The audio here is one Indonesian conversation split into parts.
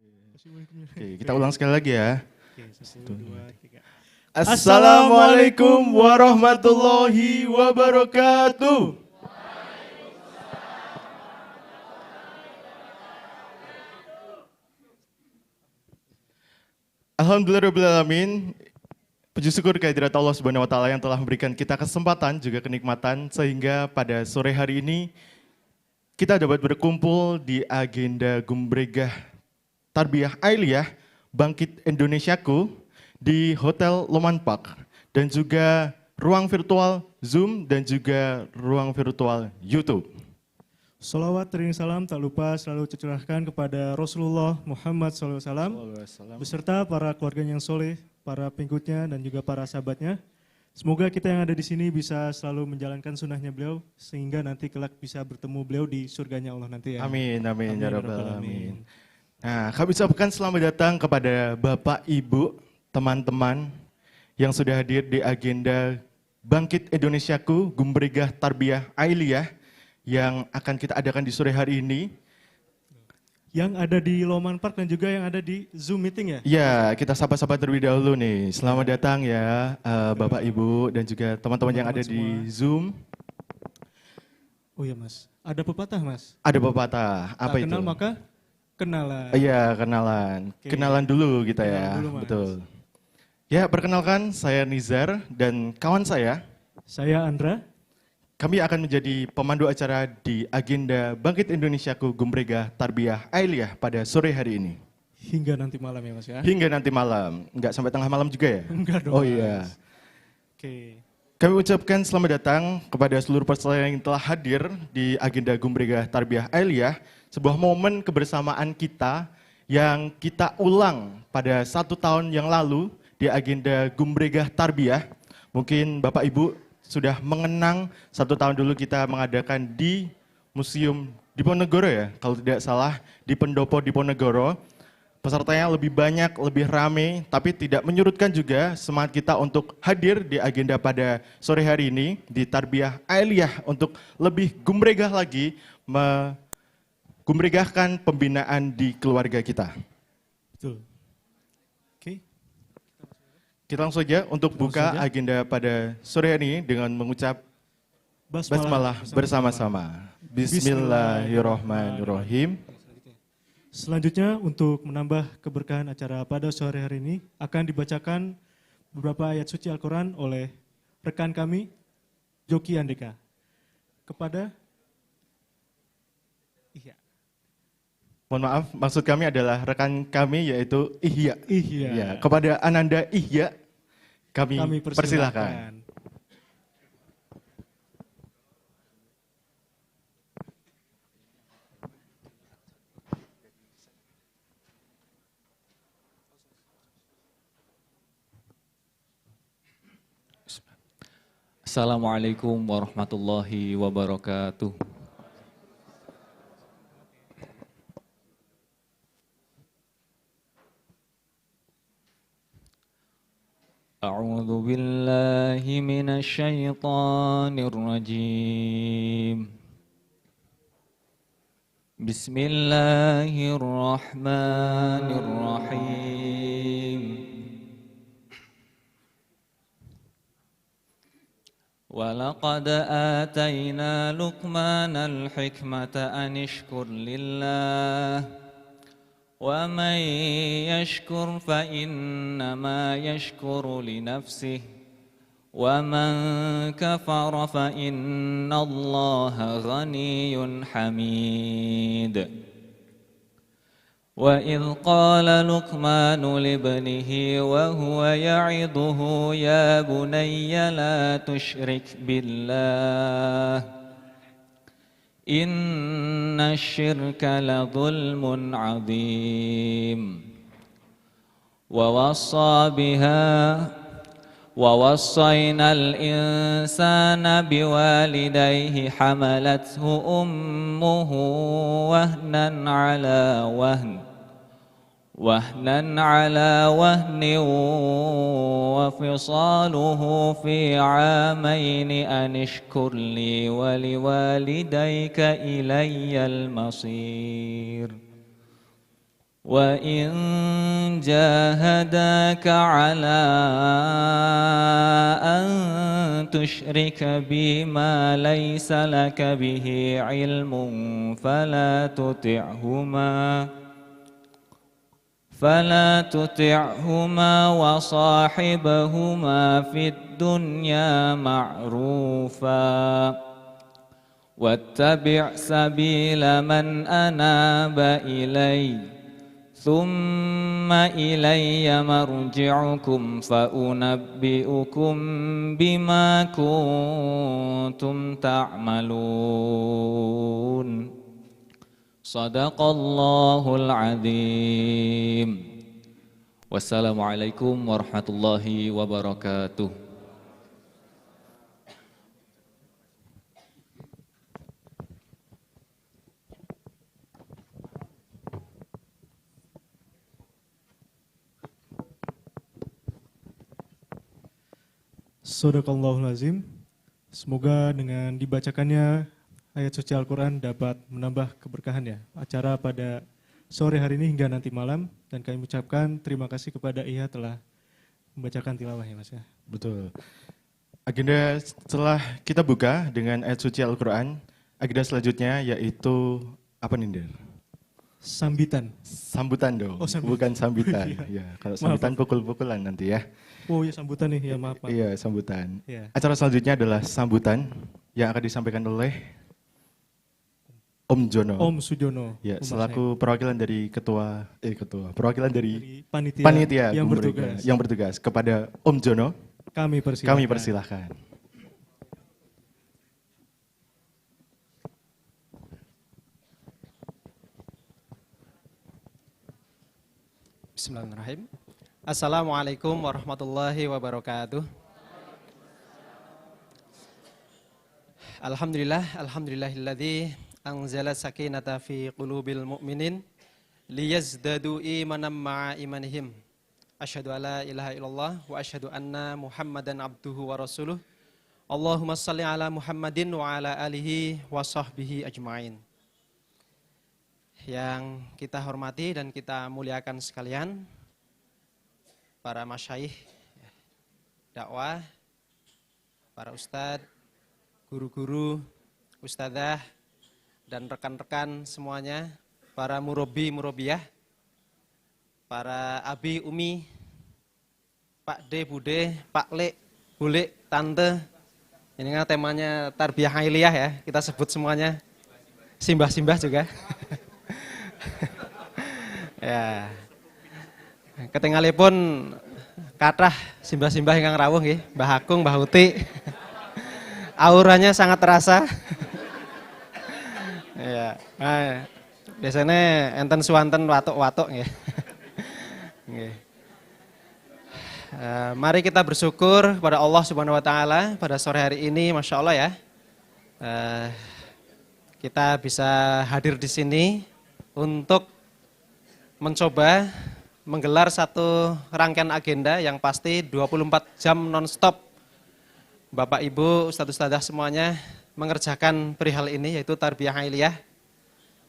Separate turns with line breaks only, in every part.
Oke, kita ulang sekali lagi ya.
Oke, 1, 2, 3.
Assalamualaikum warahmatullahi wabarakatuh. Alhamdulillahirrahmanirrahim. Puji syukur kehadirat Allah Subhanahu wa taala yang telah memberikan kita kesempatan juga kenikmatan sehingga pada sore hari ini kita dapat berkumpul di agenda Gumbrega Tarbiyah Ailiyah Bangkit Indonesiaku di Hotel Loman Park dan juga ruang virtual Zoom dan juga ruang virtual YouTube.
Salawat ring salam tak lupa selalu tercurahkan kepada Rasulullah Muhammad SAW beserta para keluarganya yang soleh, para pengikutnya dan juga para sahabatnya. Semoga kita yang ada di sini bisa selalu menjalankan sunnahnya beliau sehingga nanti kelak bisa bertemu beliau di surganya Allah nanti ya.
Amin, amin, ya rabbal alamin. Nah, kami ucapkan selamat datang kepada Bapak, Ibu, teman-teman yang sudah hadir di agenda Bangkit Indonesiaku Gumbrega Tarbiyah Ailiyah yang akan kita adakan di sore hari ini.
Yang ada di Loman Park dan juga yang ada di Zoom meeting ya?
Ya, kita sapa-sapa terlebih dahulu nih. Selamat datang ya Bapak, Ibu, dan juga teman-teman yang ada di Zoom.
Oh iya Mas, ada pepatah Mas?
Ada pepatah, apa
tak
itu?
kenal maka kenalan.
Iya, kenalan.
Oke.
Kenalan dulu kita ya,
Kenalan dulu, Mas.
betul. Ya, perkenalkan saya Nizar dan kawan saya.
Saya Andra.
Kami akan menjadi pemandu acara di agenda Bangkit Indonesiaku Gumbrega Tarbiyah Ailiyah pada sore hari ini.
Hingga nanti malam ya Mas ya?
Hingga nanti malam, enggak sampai tengah malam juga ya?
Enggak dong
Oh
Mas.
iya.
Oke.
Kami ucapkan selamat datang kepada seluruh peserta yang telah hadir di agenda Gumbrega Tarbiyah Ailiyah, sebuah momen kebersamaan kita yang kita ulang pada 1 tahun yang lalu di agenda Gumbrega Tarbiyah. Mungkin Bapak Ibu sudah mengenang 1 tahun dulu kita mengadakan di Museum Diponegoro ya, kalau tidak salah di Pendopo Diponegoro. Pesertanya lebih banyak, lebih rame, tapi tidak menyurutkan juga semangat kita untuk hadir di agenda pada sore hari ini di Tarbiyah Ailiyah untuk lebih gumregah lagi, menggumregahkan pembinaan di keluarga kita.
Betul. Oke.
Kita langsung saja untuk buka agenda pada sore hari ini dengan mengucap basmalah bersama-sama. Bismillahirrahmanirrahim.
Selanjutnya untuk menambah keberkahan acara pada sore hari ini akan dibacakan beberapa ayat suci Al-Quran oleh rekan kami, Joki Andeka. Kepada Ihya.
Mohon maaf, maksud kami adalah rekan kami yaitu Ihya.
Ihya.
Ya, kepada Ananda Ihya kami persilahkan.
Assalamualaikum warahmatullahi wabarakatuh. A'udzu billahi minasy syaithanir rajim. Bismillahirrahmanirrahim. ولقد آتينا لقمان الحكمة أن اشكر لله ومن يشكر فإنما يشكر لنفسه ومن كفر فإن الله غني حميد وإذ قال لقمان لابنه وهو يعظه يا بني لا تشرك بالله إن الشرك لظلم عظيم ووصينا الإنسان بوالديه حملته أمه وهنا على وهن وفصاله في عامين أن اشكر لي ولوالديك إلي المصير وإن جاهداك على أن تشرك بي ما ليس لك به علم فلا تطعهما وصاحبهما في الدنيا معروفا واتبع سبيل من أناب إلي ثم إلي مرجعكم فأنبئكم بما كنتم تعملون صدق الله العظيم والسلام عليكم ورحمة الله وبركاته.
Shadaqallahul azim. Semoga dengan dibacakannya ayat suci Al-Quran dapat menambah keberkahan ya acara pada sore hari ini hingga nanti malam. Dan kami ucapkan terima kasih kepada Iya telah membacakan tilawah ya Mas ya.
Betul. Agenda setelah kita buka dengan ayat suci Al-Quran, agenda selanjutnya yaitu apa nih Der?
Sambitan.
Sambutan dong, bukan sambitan. Ya, kalau sambitan pukul-pukulan nanti ya.
Oh ya sambutan nih, ya maaf.
Iya sambutan.
Ya.
Acara selanjutnya adalah sambutan yang akan disampaikan oleh Om Jono.
Om Sujono.
Ya, selaku perwakilan dari perwakilan dari
panitia
yang bertugas kepada Om Jono.
Kami
persilahkan.
Bismillahirrahmanirrahim. Assalamualaikum warahmatullahi wabarakatuh. Alhamdulillahilladzi anzala sakinata fi qulubil mu'minin liyazdadu imanan ma'a imanihim. Asyhadu alla ilaha illallah wa asyhadu anna Muhammadan abduhu wa rasuluh. Allahumma shalli ala Muhammadin wa ala alihi wa sahbihi ajmain. Yang kita hormati dan kita muliakan sekalian, para masyayikh dakwah, para ustadz, guru-guru, ustadzah, dan rekan-rekan semuanya, para murabbi-murabbiyah, para abi, umi, pak de, bude, pak le, bule, tante. Ini kan temanya tarbiyah ailiyah ya, kita sebut semuanya. Simbah-simbah juga. Ya. Ketinggalipun kathah simbah-simbah ingkang rawuh nggih, Mbah Agung, Mbah Uti. Auranya sangat terasa. Ya. Nah, biasanya enten suwanten watuk-watuk nggih. Nggih. Mari kita bersyukur kepada Allah Subhanahu wa taala pada sore hari ini, Masya Allah ya. Kita bisa hadir di sini untuk mencoba menggelar satu rangkaian agenda yang pasti 24 jam non-stop. Bapak Ibu, Ustadz-Ustadzah semuanya mengerjakan perihal ini yaitu tarbiyah ailiyah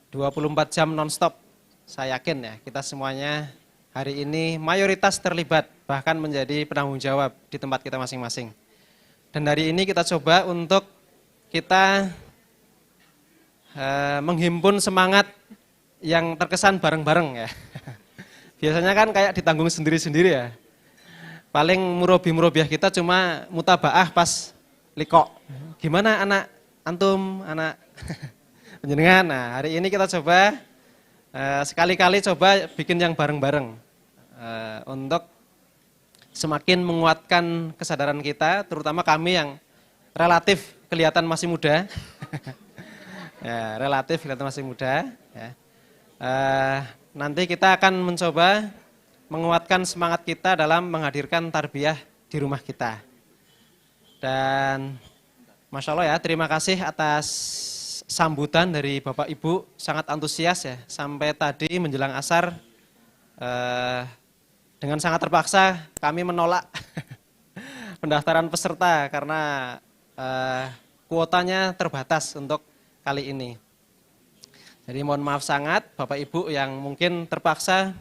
24 jam non-stop. Saya yakin ya kita semuanya hari ini mayoritas terlibat bahkan menjadi penanggung jawab di tempat kita masing-masing. Dan hari ini kita coba untuk kita menghimpun semangat yang terkesan bareng-bareng ya. Biasanya kan kayak ditanggung sendiri-sendiri ya. Paling murabi-murabiah kita cuma mutabaah pas likok. Gimana anak antum, anak penjenengan. Nah, hari ini kita coba sekali-kali coba bikin yang bareng-bareng untuk semakin menguatkan kesadaran kita, terutama kami yang relatif kelihatan masih muda. Ya, relatif kelihatan masih muda ya. Nanti kita akan mencoba menguatkan semangat kita dalam menghadirkan tarbiyah di rumah kita. Dan Masya Allah ya, terima kasih atas sambutan dari Bapak Ibu, sangat antusias ya. Sampai tadi menjelang asar, dengan sangat terpaksa kami menolak pendaftaran peserta karena kuotanya terbatas untuk kali ini. Jadi mohon maaf sangat Bapak Ibu yang mungkin terpaksa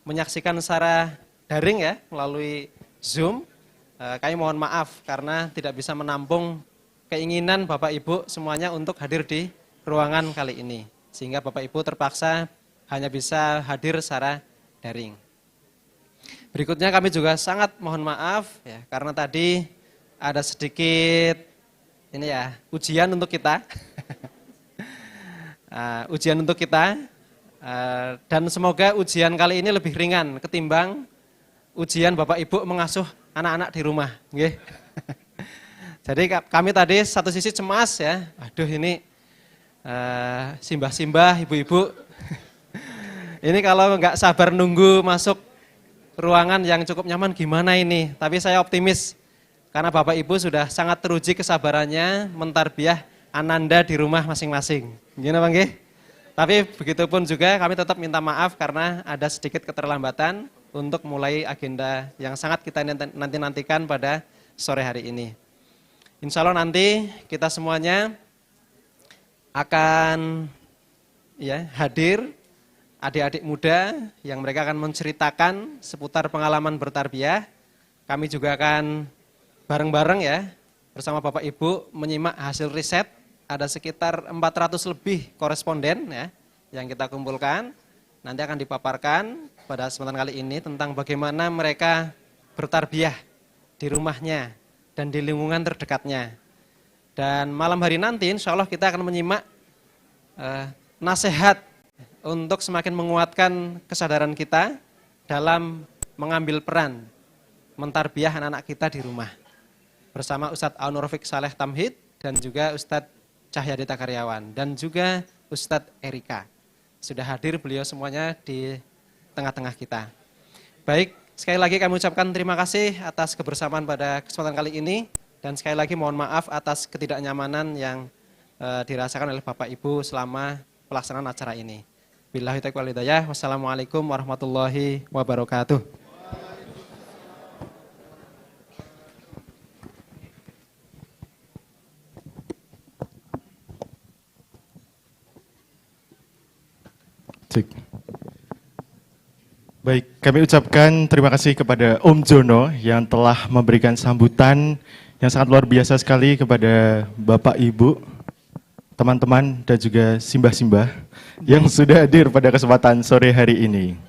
menyaksikan secara daring ya melalui Zoom. Kami mohon maaf karena tidak bisa menampung keinginan Bapak Ibu semuanya untuk hadir di ruangan kali ini. Sehingga Bapak Ibu terpaksa hanya bisa hadir secara daring. Berikutnya kami juga sangat mohon maaf ya karena tadi ada sedikit ini ya ujian untuk kita. Ujian untuk kita dan semoga ujian kali ini lebih ringan ketimbang ujian Bapak Ibu mengasuh anak-anak di rumah. Nggih. Jadi kami tadi satu sisi cemas ya, aduh ini simbah-simbah, ibu-ibu, ini kalau nggak sabar nunggu masuk ruangan yang cukup nyaman gimana ini. Tapi saya optimis karena Bapak Ibu sudah sangat teruji kesabarannya mentarbiyah Ananda di rumah masing-masing. Gimana Bang Nggih? Tapi begitupun juga kami tetap minta maaf karena ada sedikit keterlambatan untuk mulai agenda yang sangat kita nantikan pada sore hari ini. Insya Allah nanti kita semuanya akan ya, hadir adik-adik muda yang mereka akan menceritakan seputar pengalaman bertarbiyah. Kami juga akan bareng-bareng ya bersama Bapak Ibu menyimak hasil riset. Ada sekitar 400 lebih koresponden ya yang kita kumpulkan. Nanti akan dipaparkan pada kesempatan kali ini tentang bagaimana mereka bertarbiyah di rumahnya dan di lingkungan terdekatnya. Dan malam hari nanti insya Allah kita akan menyimak nasihat untuk semakin menguatkan kesadaran kita dalam mengambil peran mentarbiyah anak-anak kita di rumah. Bersama Ustadz Aun Rafiq Saleh Tamhid dan juga Ustadz Cahyadita Karyawan dan juga Ustadz Erika. Sudah hadir beliau semuanya di tengah-tengah kita. Baik, sekali lagi kami ucapkan terima kasih atas kebersamaan pada kesempatan kali ini. Dan sekali lagi mohon maaf atas ketidaknyamanan yang dirasakan oleh Bapak Ibu selama pelaksanaan acara ini. Billahi taufiq wal hidayah. Wassalamualaikum warahmatullahi wabarakatuh.
Baik, kami ucapkan terima kasih kepada Om Jono yang telah memberikan sambutan yang sangat luar biasa sekali kepada Bapak Ibu, teman-teman dan juga simbah-simbah yang sudah hadir pada kesempatan sore hari ini.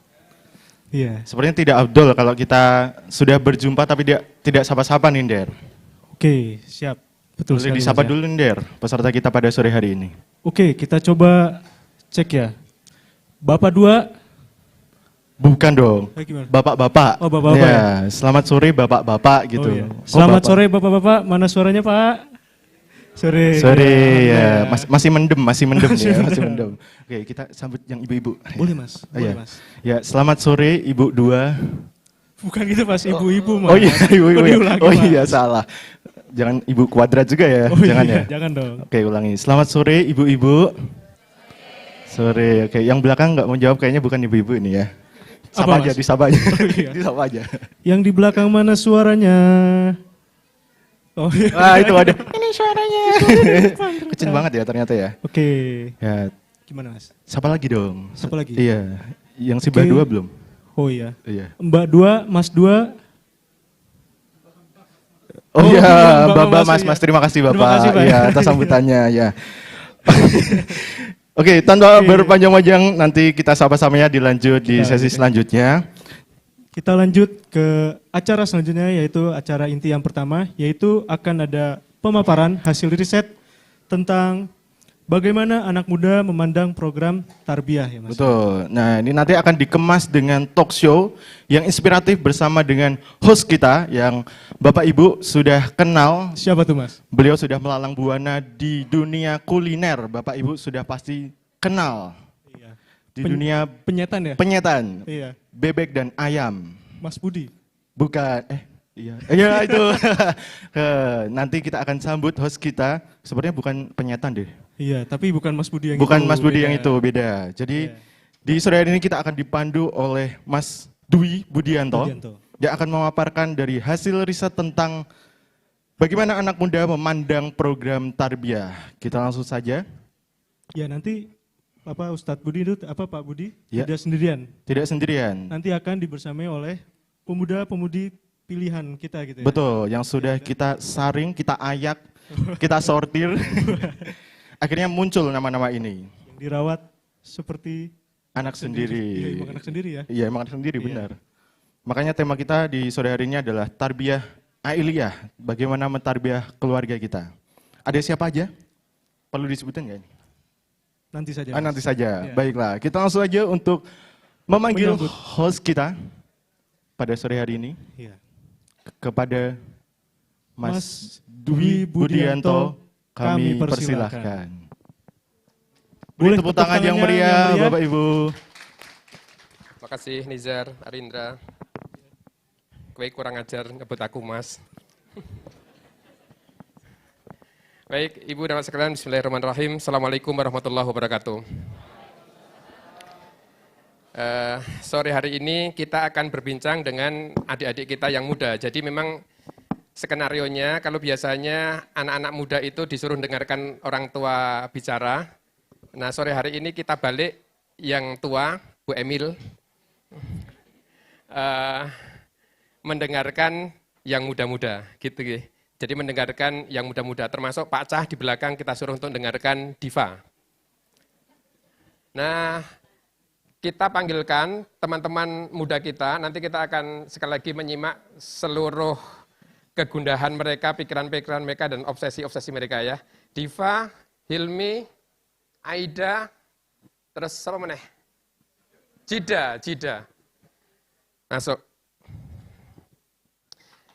Iya.
Sepertinya tidak afdol kalau kita sudah berjumpa tapi tidak sapa-sapa nih, Der.
Oke, siap. Betul
Boleh
sekali.
disapa dulu nih, Der, peserta kita pada sore hari ini.
Oke, kita coba cek ya. Bapak dua.
Bukan dong,
Gimana?
bapak-bapak.
Oh, bapak-bapak
ya. Selamat sore bapak-bapak gitu.
Oh, iya. Selamat
bapak.
sore bapak-bapak, mana suaranya Pak? Sore.
Sore ya,
ya.
masih mendem ya, masih mendem. Oke, kita sambut yang ibu-ibu.
Boleh Mas, boleh
ya.
Mas.
Ya, selamat sore Ibu dua.
Bukan gitu Mas, ibu-ibu Mas.
Oh iya, ibu-ibu. Ya.
Diulangi,
Oh
Mas.
iya, salah. Jangan ibu kuadrat juga ya,
Oh,
jangan
iya,
ya.
Jangan dong.
Oke, ulangi. Selamat sore Ibu-ibu. Sore, oke. Yang belakang nggak mau jawab kayaknya bukan ibu-ibu ini ya. Sapa
Apa,
aja,
Mas?
disapa aja.
Oh, iya.
Disapa aja.
Yang di belakang mana suaranya? Oh iya.
Wah, itu ada. Ini suaranya. Kecil banget ya ternyata ya.
Oke.
Ya,
Gimana Mas?
siapa lagi dong?
Siapa lagi?
Iya. Yang Simbah
Oke.
dua belum?
Oh iya.
Iya.
Mbak dua, Mas dua.
Oh iya,
Bapak
Bapak
Mas,
Mas,
iya.
terima kasih Bapak.
Terima kasih, Pak.
Iya, atas sambutannya ya. Oke, tanpa berpanjang-panjang nanti kita sama-sama ya dilanjut di sesi selanjutnya.
Kita lanjut ke acara selanjutnya yaitu acara inti yang pertama, yaitu akan ada pemaparan hasil riset tentang bagaimana anak muda memandang program tarbiyah ya Mas.
Betul. Nah, ini nanti akan dikemas dengan talk show yang inspiratif bersama dengan host kita yang Bapak Ibu sudah kenal.
Siapa tuh Mas?
Beliau sudah melalang buana di dunia kuliner. Bapak Ibu sudah pasti kenal
Iya.
di dunia
Penyetan ya?
penyetan,
Iya.
bebek dan ayam.
Mas Budi.
Bukan, iya, iya itu. Nanti kita akan sambut host kita. Sebenarnya bukan penyetan deh.
Iya, tapi bukan Mas Budi yang
Bukan
itu.
Mas Budi
beda.
yang itu, beda. Jadi
Iya.
di sore hari ini kita akan dipandu oleh Mas Dwi Budianto.
Budianto.
Dia akan memaparkan dari hasil riset tentang bagaimana anak muda memandang program tarbiyah. Kita langsung saja.
Ya nanti Ustadz Budi itu Pak Budi
Ya.
tidak sendirian.
Tidak sendirian.
Nanti akan dibersamai oleh pemuda-pemudi pilihan kita gitu ya.
Betul, yang sudah kita saring, kita ayak, kita sortir. Akhirnya muncul nama-nama ini.
Yang dirawat seperti
Anak sendiri.
Iya, emang anak sendiri ya.
Iya, emang anak sendiri,
Iya.
benar. Makanya tema kita di sore hari ini adalah tarbiyah ailiyah. Bagaimana mentarbiyah keluarga kita. Ada siapa aja? Perlu disebutin nggak ini?
Nanti saja.
Nanti saja.
Iya.
Baiklah, kita langsung aja untuk memanggil
Menyambut.
host kita pada sore hari ini
Iya.
kepada Mas
Mas
Dwi Budianto, kami
kami
persilahkan.
Boleh
Beri tepuk tangan yang
tangannya
meriah,
yang meriah.
Bapak Ibu.
Terima kasih Nizar, Arindra. Kowe kurang ajar ngebut aku, Mas. Baik, Ibu dan Bapak sekalian, bismillahirrahmanirrahim. Assalamualaikum warahmatullahi wabarakatuh. Sore hari ini kita akan berbincang dengan adik-adik kita yang muda. Jadi memang skenarionya kalau biasanya anak-anak muda itu disuruh dengarkan orang tua bicara. Nah, sore hari ini kita balik yang tua, Bu Emil, mendengarkan yang muda-muda, gitu. Jadi mendengarkan yang muda-muda, termasuk Pak Cah di belakang kita suruh untuk dengarkan Diva. Nah, kita panggilkan teman-teman muda kita, nanti kita akan sekali lagi menyimak seluruh kegundahan mereka, pikiran-pikiran mereka, dan obsesi-obsesi mereka ya. Diva, Hilmi, Aida, terus apa meneh? Jida. Masuk.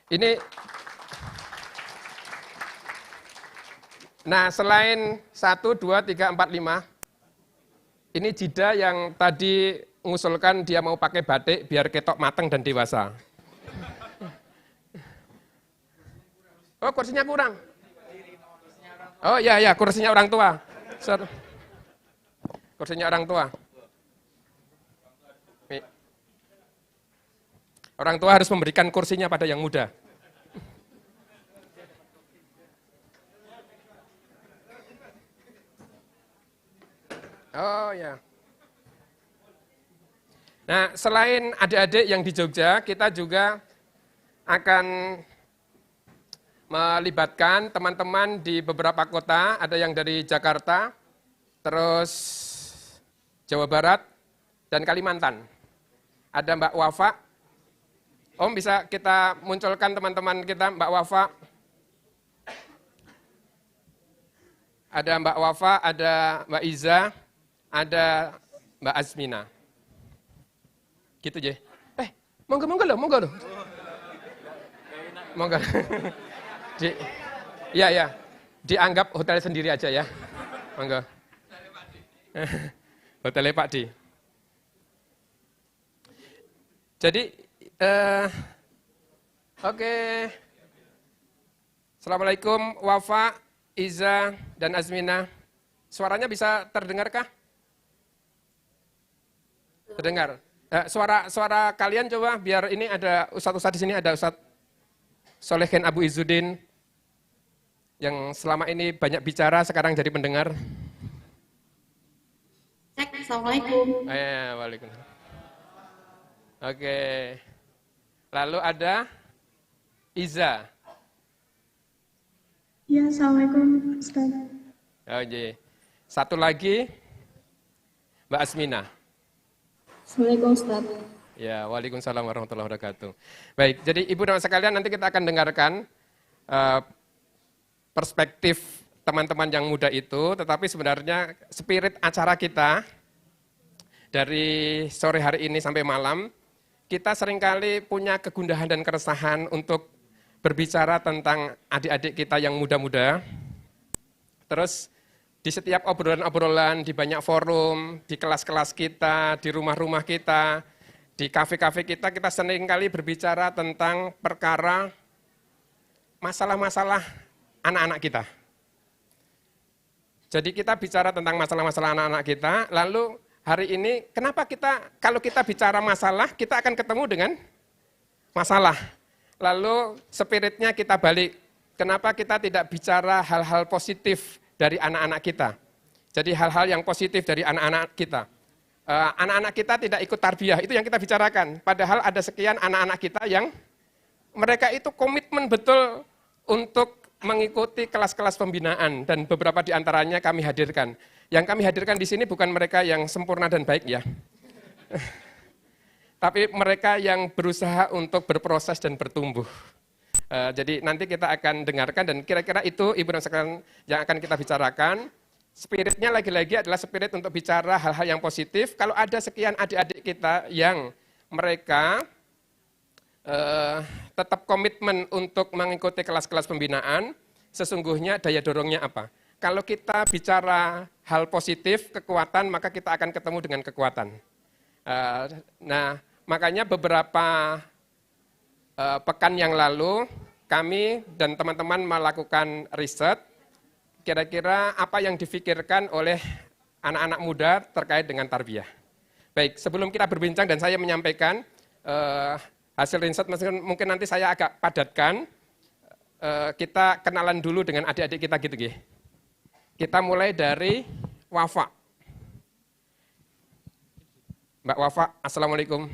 Ini, nah selain 1, 2, 3, 4, 5, ini Jida yang tadi mengusulkan dia mau pakai batik biar ketok mateng dan dewasa. Oh, kursinya kurang. Oh ya, kursinya orang tua. Kursinya orang tua. Orang tua harus memberikan kursinya pada yang muda. Oh ya. Nah, selain adik-adik yang di Jogja, kita juga akan melibatkan teman-teman di beberapa kota, ada yang dari Jakarta, terus Jawa Barat, dan Kalimantan. Ada Mbak Wafa. Om bisa kita munculkan teman-teman kita, Mbak Wafa. Ada Mbak Wafa, ada Mbak Iza, ada Mbak Azmina. Gitu je. Monggo loh. Monggo. Ya. Dianggap hotel sendiri aja ya. Monggo. Hotelnya Pak D. Jadi, oke. Assalamualaikum Wafa, Iza, dan Azmina. Suaranya bisa terdengarkah? Terdengar. Suara kalian coba biar ini ada Ustadz di sini, ada Ustadz Solehin Abu Izzuddin yang selama ini banyak bicara, sekarang jadi pendengar.
Cek, Assalamualaikum.
Waalaikumsalam. Oke. Lalu ada Iza.
Ya, Assalamualaikum, Ustaz.
Oke. Satu lagi Mbak Azmina.
Assalamualaikum, Ustaz.
Ya, waalaikumsalam warahmatullahi wabarakatuh. Baik, jadi Ibu dan sekalian nanti kita akan dengarkan perspektif teman-teman yang muda itu, tetapi sebenarnya spirit acara kita dari sore hari ini sampai malam, kita seringkali punya kegundahan dan keresahan untuk berbicara tentang adik-adik kita yang muda-muda. Terus di setiap obrolan-obrolan, di banyak forum, di kelas-kelas kita, di rumah-rumah kita, di kafe-kafe kita seringkali berbicara tentang perkara masalah-masalah anak-anak kita. Jadi kita bicara tentang masalah-masalah anak-anak kita, lalu hari ini kenapa kalau kita bicara masalah, kita akan ketemu dengan masalah. Lalu spiritnya kita balik, kenapa kita tidak bicara hal-hal positif dari anak-anak kita. Jadi hal-hal yang positif dari anak-anak kita. Anak-anak kita tidak ikut tarbiyah, itu yang kita bicarakan. Padahal ada sekian anak-anak kita yang mereka itu komitmen betul untuk mengikuti kelas-kelas pembinaan dan beberapa di antaranya kami hadirkan. Yang kami hadirkan di sini bukan mereka yang sempurna dan baik ya. Tapi mereka yang berusaha untuk berproses dan bertumbuh. Jadi nanti kita akan dengarkan dan kira-kira itu Ibu dan sekalian yang akan kita bicarakan. Spiritnya lagi-lagi adalah spirit untuk bicara hal-hal yang positif. Kalau ada sekian adik-adik kita yang mereka tetap komitmen untuk mengikuti kelas-kelas pembinaan, sesungguhnya daya dorongnya apa? Kalau kita bicara hal positif, kekuatan, maka kita akan ketemu dengan kekuatan. Nah, makanya beberapa pekan yang lalu, kami dan teman-teman melakukan riset, kira-kira apa yang difikirkan oleh anak-anak muda terkait dengan tarbiyah. Baik, sebelum kita berbincang dan saya menyampaikan hasil riset, mungkin nanti saya agak padatkan, kita kenalan dulu dengan adik-adik kita gitu. Kita mulai dari Wafa. Mbak Wafa, Assalamualaikum.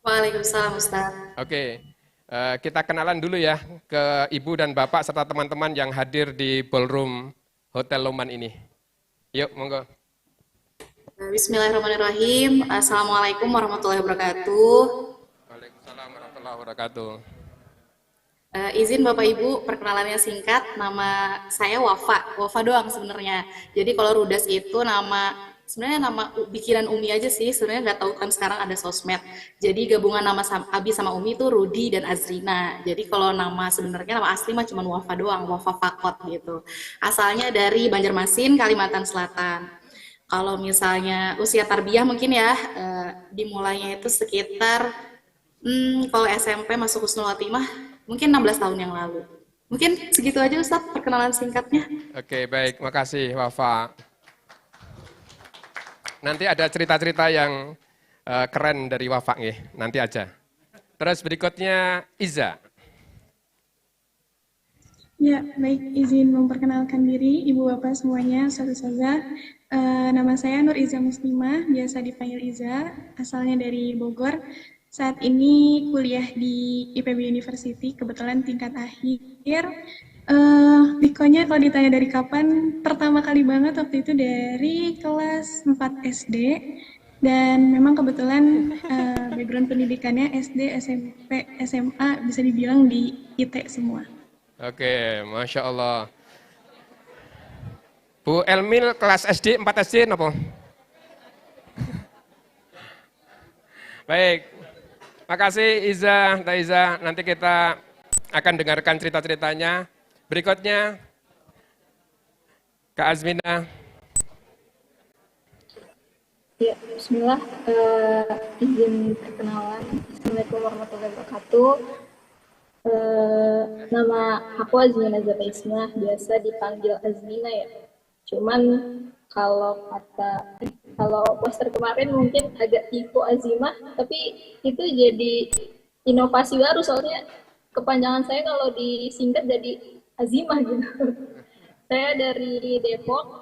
Waalaikumsalam Ustaz.
Oke, kita kenalan dulu ya ke Ibu dan Bapak serta teman-teman yang hadir di ballroom Hotel Loman ini. Yuk, monggo.
Bismillahirrahmanirrahim. Assalamualaikum warahmatullahi wabarakatuh.
Waalaikumsalam warahmatullahi wabarakatuh.
Izin Bapak Ibu, perkenalannya singkat. Nama saya Wafa. Wafa doang sebenarnya. Jadi kalau Rudas itu sebenarnya nama bikinan Umi aja sih, sebenarnya nggak tahu kan sekarang ada sosmed. Jadi gabungan nama Abi sama Umi itu Rudi dan Azrina. Jadi kalau nama sebenarnya nama asli mah cuma Wafa doang, Wafa Fakot gitu. Asalnya dari Banjarmasin, Kalimantan Selatan. Kalau misalnya usia tarbiyah mungkin ya, dimulainya itu sekitar, kalau SMP masuk Husnul Khotimah, mungkin 16 tahun yang lalu. Mungkin segitu aja Ustadz perkenalan singkatnya.
Oke, baik, makasih Wafa. Nanti ada cerita-cerita yang keren dari Wafa nih, nanti aja. Terus berikutnya Iza.
Ya, baik, izin memperkenalkan diri Ibu Bapak semuanya, Ustazah. Nama saya Nur Iza Muslimah, biasa dipanggil Iza, asalnya dari Bogor. Saat ini kuliah di IPB University, kebetulan tingkat akhir. Likonya kalau ditanya dari kapan, pertama kali banget waktu itu dari kelas 4 SD. Dan memang kebetulan background pendidikannya SD, SMP, SMA bisa dibilang di IT semua.
Oke, Masya Allah. Bu Elmil kelas SD, 4 SD apa? Baik, makasih Iza, Taiza. Nanti kita akan dengarkan cerita-ceritanya. Berikutnya, Kak Azmina.
Ya, bismillah. Izin perkenalan. Assalamualaikum warahmatullahi wabarakatuh. Nama aku Azmina Zabaisma, biasa dipanggil Azmina ya. Cuman kalau poster kemarin mungkin agak tipu Azimah, tapi itu jadi inovasi baru soalnya kepanjangan saya kalau disingkat jadi Azimah gitu. Saya dari Depok,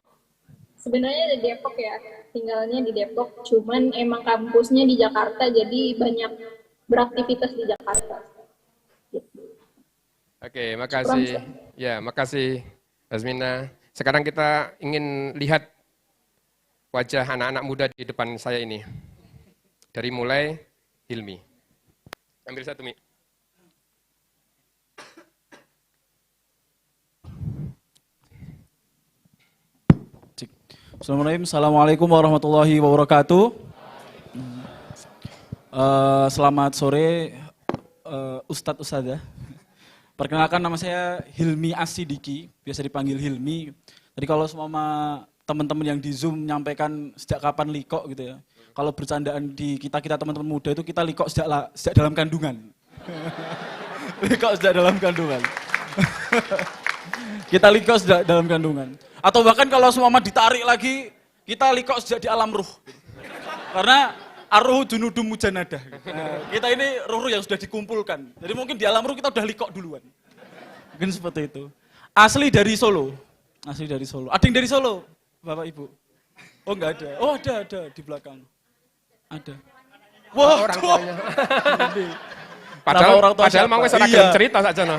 sebenarnya dari Depok ya, tinggalnya di Depok, cuman emang kampusnya di Jakarta, jadi banyak beraktivitas di Jakarta.
Oke, makasih. Ya, makasih Azmina. Sekarang kita ingin lihat wajah anak-anak muda di depan saya ini. Dari mulai Hilmi. Ambil satu, Mi.
Assalamualaikum warahmatullahi wabarakatuh. Selamat sore Ustadz Ustadzah. Perkenalkan, nama saya Hilmi Asidiki, biasa dipanggil Hilmi. Jadi kalau semua teman-teman yang di Zoom menyampaikan sejak kapan liko gitu ya. Kalau bercandaan di kita teman-teman muda itu kita liko sejak dalam kandungan. Liko sejak dalam kandungan. Kita liko sejak dalam kandungan. Atau bahkan kalau semua ditarik lagi, kita liko sejak di alam ruh. Karena arruhu junudum mujanadah. Kita ini ruh-ruh yang sudah dikumpulkan. Jadi mungkin di alam ruh kita udah liko duluan. Mungkin seperti itu. Asli dari Solo. Asli dari Solo. Ada yang dari Solo? Bapak Ibu? Oh enggak ada. Oh ada di belakang. Ada.
Wah, orang tuanya. Padahal mau salah cerita saja no.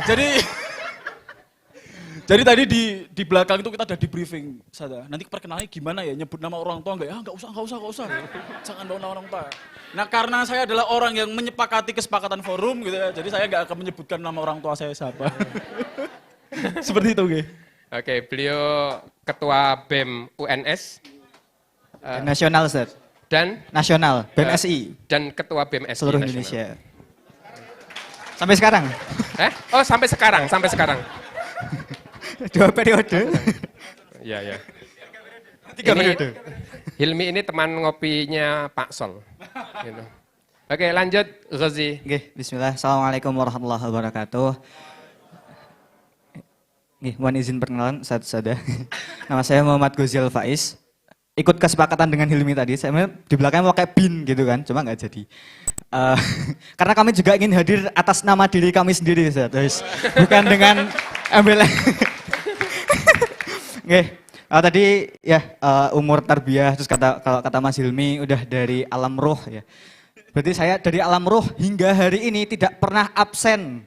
Jadi tadi di belakang itu kita ada di briefing, Sada. Nanti perkenalannya gimana ya? Nyebut nama orang tua enggak ya? Enggak usah. Jangan bawa nama orang tua. Nah, karena saya adalah orang yang menyepakati kesepakatan forum gitu ya. Jadi saya enggak akan menyebutkan nama orang tua saya siapa. Seperti itu, Oke.
Oke, beliau ketua BEM UNS
Nasional, Ustaz.
Dan
Nasional, BEM SI.
Dan ketua BEM SI
seluruh
nasional.
Indonesia. Sampai sekarang?
Oh, sampai sekarang.
2 periode.
Iya.
3 periode.
Hilmi ini teman ngopinya Pak Sol. Gitu. Oke, lanjut Ghazi.
Oke, bismillah. Assalamualaikum warahmatullahi wabarakatuh. Mohon izin perkenalan, Sada. Nama saya Muhammad Gozil Faiz. Ikut kesepakatan dengan Hilmi tadi, saya di belakang mau kayak bin gitu kan, cuma nggak jadi. Karena kami juga ingin hadir atas nama diri kami sendiri, Ustaz. Bukan dengan ambil. Tadi ya umur tarbiyah, terus kalau kata Mas Hilmi udah dari alam roh ya. Berarti saya dari alam roh hingga hari ini tidak pernah absen,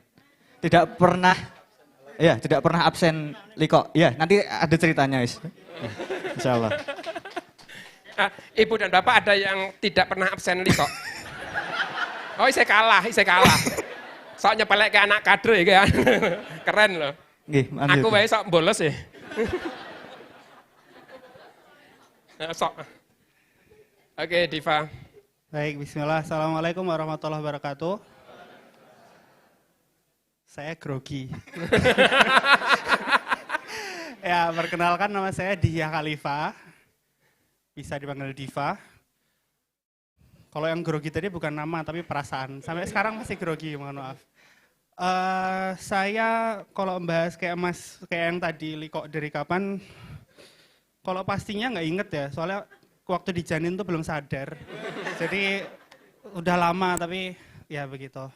tidak pernah absen liko. Ya nanti ada ceritanya, Insya Allah.
Ibu dan Bapak ada yang tidak pernah absen liko. Oh, saya kalah. Soalnya pelek kayak anak kader ya kan. Keren loh. Aku wae sok bolos ya. Sok. Oke, Diva.
Baik, bismillah. Assalamualaikum warahmatullahi wabarakatuh. Saya grogi. Ya, perkenalkan nama saya Dihya Khalifa. Bisa dipanggil Diva. Kalau yang grogi tadi bukan nama tapi perasaan. Sampai sekarang masih grogi, mohon maaf. Saya kalau membahas kayak yang tadi liko dari kapan, kalau pastinya nggak inget ya, soalnya waktu di janin tuh belum sadar. Jadi udah lama tapi ya begitu.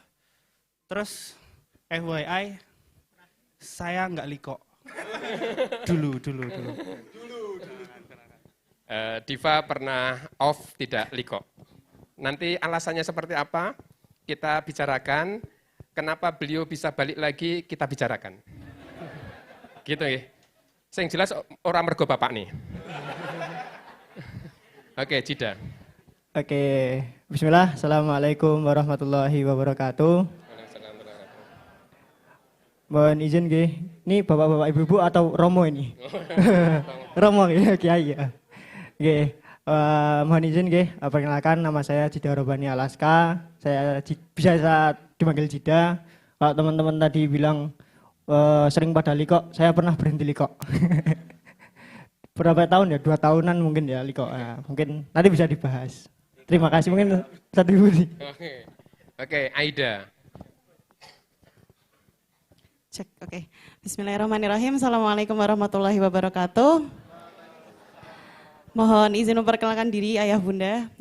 Terus FYI, saya nggak liko. Dulu.
Diva pernah off tidak liko. Nanti alasannya seperti apa kita bicarakan. Kenapa beliau bisa balik lagi kita bicarakan. Gitu ya. Yang jelas orang mergo bapak nih. Oke, Cida.
Oke, bismillah. Assalamualaikum warahmatullahi wabarakatuh. Mohon izin ini bapak-bapak ibu-ibu atau Romo ini? Romo ya, Kiai ya. Mohon izin perkenalkan nama saya Cida Robani Alaska. Saya bisa dipanggil Cida. Kalau teman-teman tadi bilang sering pada liko, saya pernah berhenti liko. Berapa tahun ya? 2 tahunan mungkin ya liko. Mungkin nanti bisa dibahas. Terima kasih, mungkin satu ibu sih.
Oke, Aida.
Cek, oke. Bismillahirrahmanirrahim. Assalamualaikum warahmatullahi wabarakatuh. Mohon izin memperkenalkan diri ayah bunda.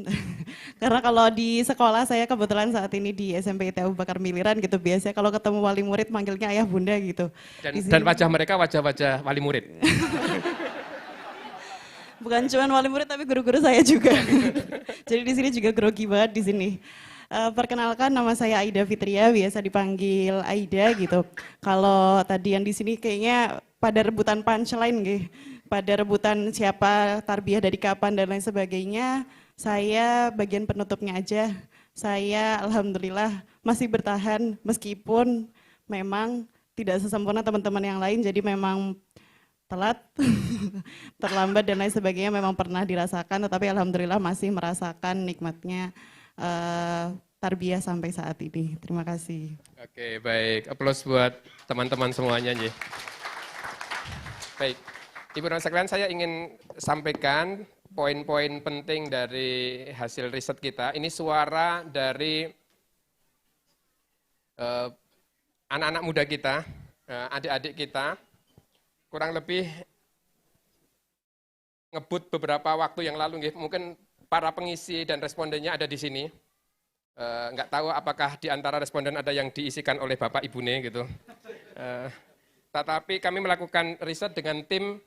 Karena kalau di sekolah saya kebetulan saat ini di SMP ITB Abu Bakar Miliran gitu. Biasanya kalau ketemu wali murid manggilnya ayah bunda gitu.
Dan wajah mereka wajah-wajah wali murid.
Bukan cuma wali murid tapi guru-guru saya juga. Jadi di sini juga grogi banget di sini. Perkenalkan nama saya Aida Fitria, biasa dipanggil Aida gitu. Kalau tadi yang di sini kayaknya pada rebutan punchline gitu. Pada rebutan siapa tarbiyah dari kapan dan lain sebagainya, saya bagian penutupnya aja. Saya alhamdulillah masih bertahan meskipun memang tidak sesempurna teman-teman yang lain, jadi memang telat, terlambat dan lain sebagainya memang pernah dirasakan, tetapi alhamdulillah masih merasakan nikmatnya tarbiyah sampai saat ini. Terima kasih.
Oke, baik. Aplaus buat teman-teman semuanya. Baik. Ibu dan sekalian, saya ingin sampaikan poin-poin penting dari hasil riset kita. Ini suara dari anak-anak muda kita, adik-adik kita, kurang lebih ngebut beberapa waktu yang lalu. Mungkin para pengisi dan respondennya ada di sini. Nggak tahu apakah di antara responden ada yang diisikan oleh Bapak Ibune gitu. Tetapi kami melakukan riset dengan tim.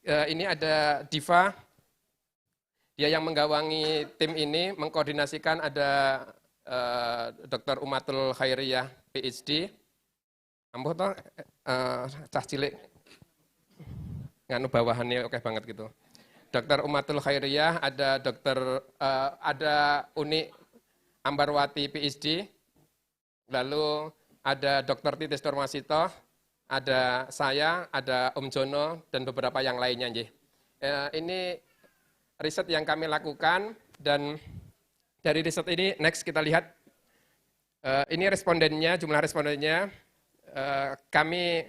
Ini ada Diva, Dia yang menggawangi tim ini, mengkoordinasikan ada Dr. Umatul Khairiyah, PhD. Ampuh toh, cah cilik, nganu bawahannya oke banget gitu. Dr. Umatul Khairiyah, ada Uni Ambarwati, PhD. Lalu ada Dr. Titis Nurmasito, ada saya, ada Om Jono, dan beberapa yang lainnya. Ini riset yang kami lakukan, dan dari riset ini, next kita lihat, ini respondennya, jumlah respondennya, kami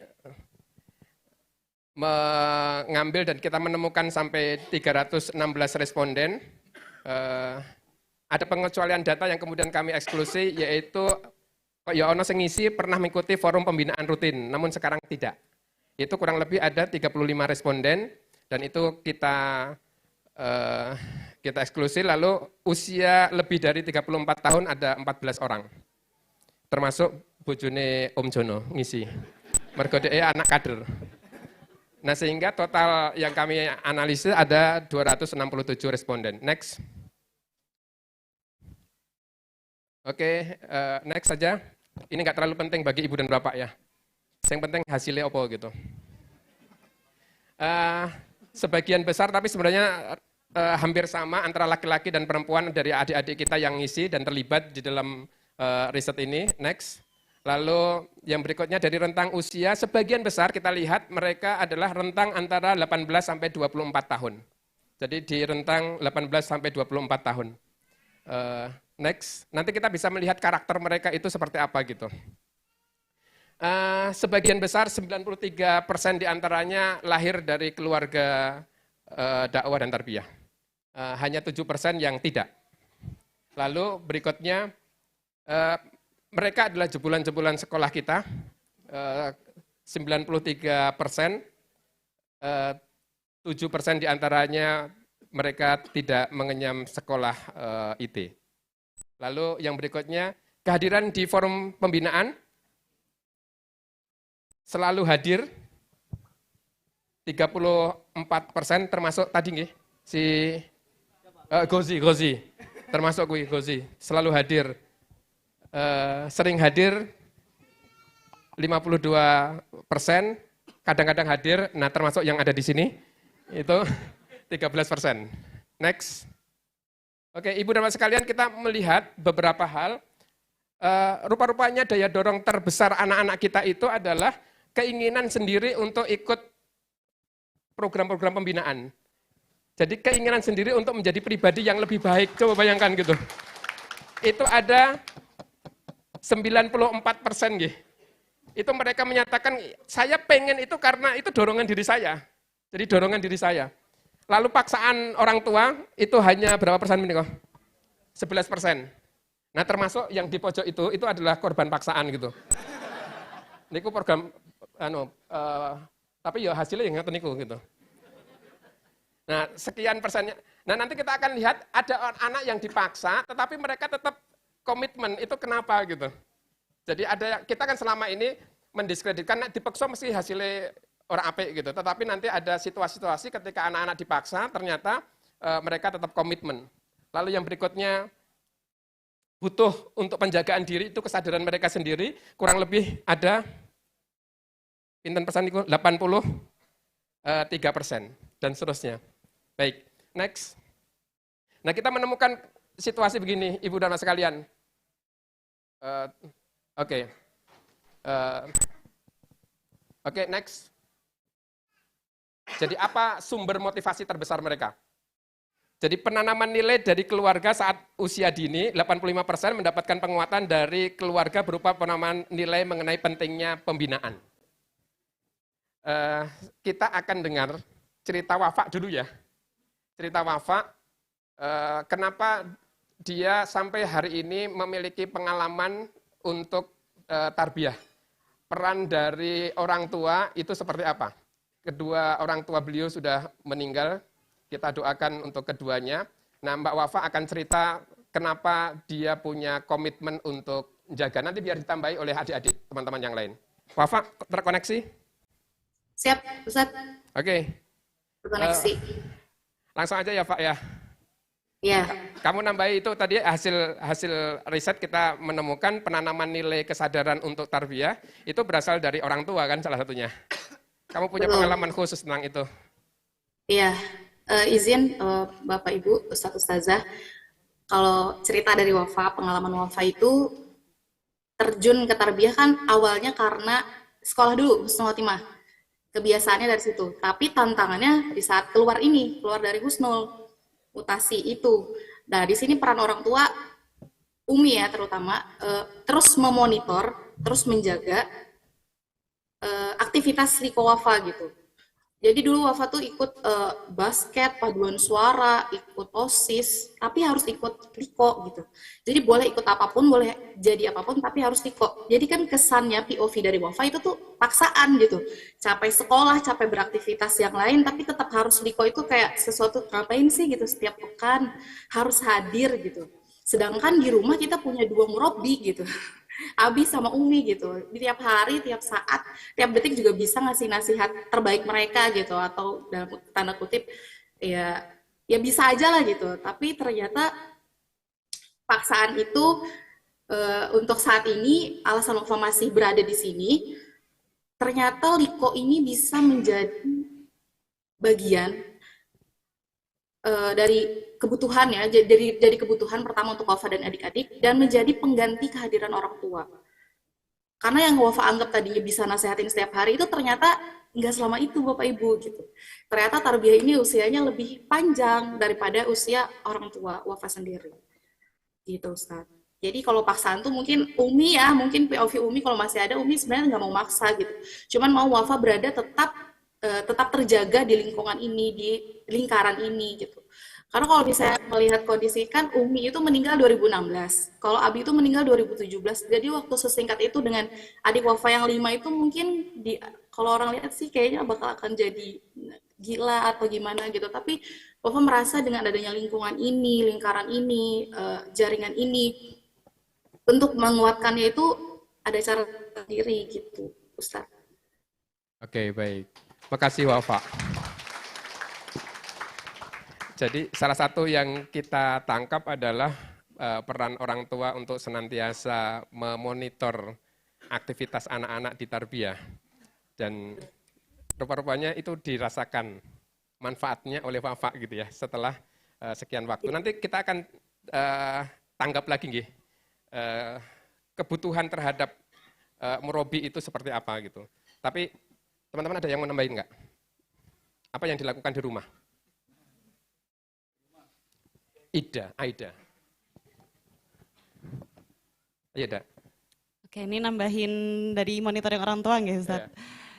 mengambil dan kita menemukan sampai 316 responden. Ada pengecualian data yang kemudian kami eksklusi, yaitu ya ono sing ngisi pernah mengikuti forum pembinaan rutin, namun sekarang tidak. Itu kurang lebih ada 35 responden, dan itu kita eksklusi. Lalu usia lebih dari 34 tahun ada 14 orang, termasuk bojone Om Jono ngisi. Mergo dhek anak kader. Nah, sehingga total yang kami analisis ada 267 responden. Next. Oke, next saja. Ini nggak terlalu penting bagi ibu dan bapak ya. Yang penting hasilnya apa gitu. Sebagian besar, tapi sebenarnya hampir sama antara laki-laki dan perempuan dari adik-adik kita yang ngisi dan terlibat di dalam riset ini. Next. Lalu yang berikutnya dari rentang usia, sebagian besar kita lihat mereka adalah rentang antara 18 sampai 24 tahun. Jadi di rentang 18 sampai 24 tahun. Next, nanti kita bisa melihat karakter mereka itu seperti apa gitu. Sebagian besar, 93% diantaranya lahir dari keluarga dakwah dan tarbiyah. Hanya 7% yang tidak. Lalu berikutnya, mereka adalah jebolan-jebolan sekolah kita, 93%, 7% diantaranya mereka tidak mengenyam sekolah IT. Lalu yang berikutnya, kehadiran di forum pembinaan, selalu hadir, 34%, termasuk tadi nggih, si Gozi, termasuk Gozi, selalu hadir. Sering hadir 52%, kadang-kadang hadir, nah termasuk yang ada di sini, itu 13%. Next. Oke, ibu dan bapak sekalian, kita melihat beberapa hal. Rupa-rupanya daya dorong terbesar anak-anak kita itu adalah keinginan sendiri untuk ikut program-program pembinaan. Jadi keinginan sendiri untuk menjadi pribadi yang lebih baik, coba bayangkan gitu. Itu ada 94% gitu. Itu mereka menyatakan, saya pengen itu karena itu dorongan diri saya. Jadi dorongan diri saya. Lalu paksaan orang tua itu hanya berapa persen ini kok? 11%. Nah termasuk yang di pojok itu adalah korban paksaan gitu. Niku program, tapi ya hasilnya yang ngaten niku gitu. Nah sekian persennya. Nah nanti kita akan lihat ada anak yang dipaksa, tetapi mereka tetap komitmen. Itu kenapa gitu? Jadi kita kan selama ini mendiskreditkan, dipaksa mesti hasilnya orang apik gitu. Tetapi nanti ada situasi-situasi ketika anak-anak dipaksa, ternyata mereka tetap komitmen. Lalu yang berikutnya, butuh untuk penjagaan diri, itu kesadaran mereka sendiri, kurang lebih ada, pinten persen itu, 83%, dan seterusnya. Baik, next. Nah kita menemukan situasi begini, ibu dan bapak sekalian. Oke, next. Jadi apa sumber motivasi terbesar mereka? Jadi penanaman nilai dari keluarga saat usia dini, 85% mendapatkan penguatan dari keluarga berupa penanaman nilai mengenai pentingnya pembinaan. Kita akan dengar cerita Wafa dulu ya. Cerita Wafa, kenapa dia sampai hari ini memiliki pengalaman untuk tarbiyah. Peran dari orang tua itu seperti apa? Kedua orang tua beliau sudah meninggal, kita doakan untuk keduanya. Nah Mbak Wafa akan cerita kenapa dia punya komitmen untuk menjaga. Nanti biar ditambahi oleh adik-adik teman-teman yang lain. Wafa terkoneksi?
Siap, Ustaz.
Oke.
Terkoneksi.
Langsung aja ya Pak ya.
Iya.
Kamu nambahi itu tadi hasil riset kita menemukan penanaman nilai kesadaran untuk tarbiyah itu berasal dari orang tua kan salah satunya. Kamu punya
Betul.
pengalaman khusus tentang itu?
Iya, izin Bapak Ibu, Ustadz Ustazah, kalau cerita dari Wafa, pengalaman Wafa itu terjun ke tarbiyah kan awalnya karena sekolah dulu, Husnul Khotimah. Kebiasaannya dari situ. Tapi tantangannya di saat keluar dari Husnul, mutasi itu. Nah, di sini peran orang tua, Umi ya terutama, terus memonitor, terus menjaga aktivitas Riko Wafa gitu. Jadi dulu Wafa tuh ikut basket, paduan suara, ikut OSIS, tapi harus ikut Riko gitu. Jadi boleh ikut apapun, boleh jadi apapun, tapi harus Riko. Jadi kan kesannya POV dari Wafa itu tuh paksaan gitu. Capek sekolah, capek beraktivitas yang lain, tapi tetap harus Riko itu kayak sesuatu, ngapain sih gitu setiap pekan, harus hadir gitu. Sedangkan di rumah kita punya 2 murabbi gitu. Abi sama Umi gitu, di tiap hari, tiap saat, tiap detik juga bisa ngasih nasihat terbaik mereka gitu, atau dalam tanda kutip ya bisa aja lah gitu. Tapi ternyata paksaan itu untuk saat ini alasan Wafa masih berada di sini, ternyata Liko ini bisa menjadi bagian dari kebutuhan ya, dari kebutuhan pertama untuk Wafa dan adik-adik, dan menjadi pengganti kehadiran orang tua. Karena yang Wafa anggap tadinya bisa nasehatin setiap hari itu ternyata nggak selama itu Bapak Ibu gitu. Ternyata tarbiyah ini usianya lebih panjang daripada usia orang tua Wafa sendiri. Gitu Ustaz. Jadi kalau paksaan tuh mungkin Umi ya, mungkin POV Umi kalau masih ada, Umi sebenarnya nggak mau maksa gitu. Cuman mau Wafa berada tetap terjaga di lingkungan ini, di lingkaran ini gitu. Karena kalau misalnya melihat kondisi kan Umi itu meninggal 2016, kalau Abi itu meninggal 2017. Jadi waktu sesingkat itu dengan adik Wafa yang 5 itu mungkin kalau orang lihat sih kayaknya bakal akan jadi gila atau gimana gitu. Tapi Wafa merasa dengan adanya lingkungan ini, lingkaran ini, jaringan ini, untuk menguatkannya itu ada cara sendiri gitu, Ustaz.
Oke, baik. Makasih Wafa. Jadi salah satu yang kita tangkap adalah peran orang tua untuk senantiasa memonitor aktivitas anak-anak di tarbiyah. Dan rupa-rupanya itu dirasakan manfaatnya oleh Wafa gitu ya setelah sekian waktu. Nanti kita akan tanggap lagi nggih, kebutuhan terhadap murabi itu seperti apa gitu. Tapi teman-teman ada yang mau nambahin nggak? Apa yang dilakukan di rumah? Aida. Ayo, Ida.
Oke, ini nambahin dari monitoring orang tua nggak Ustaz?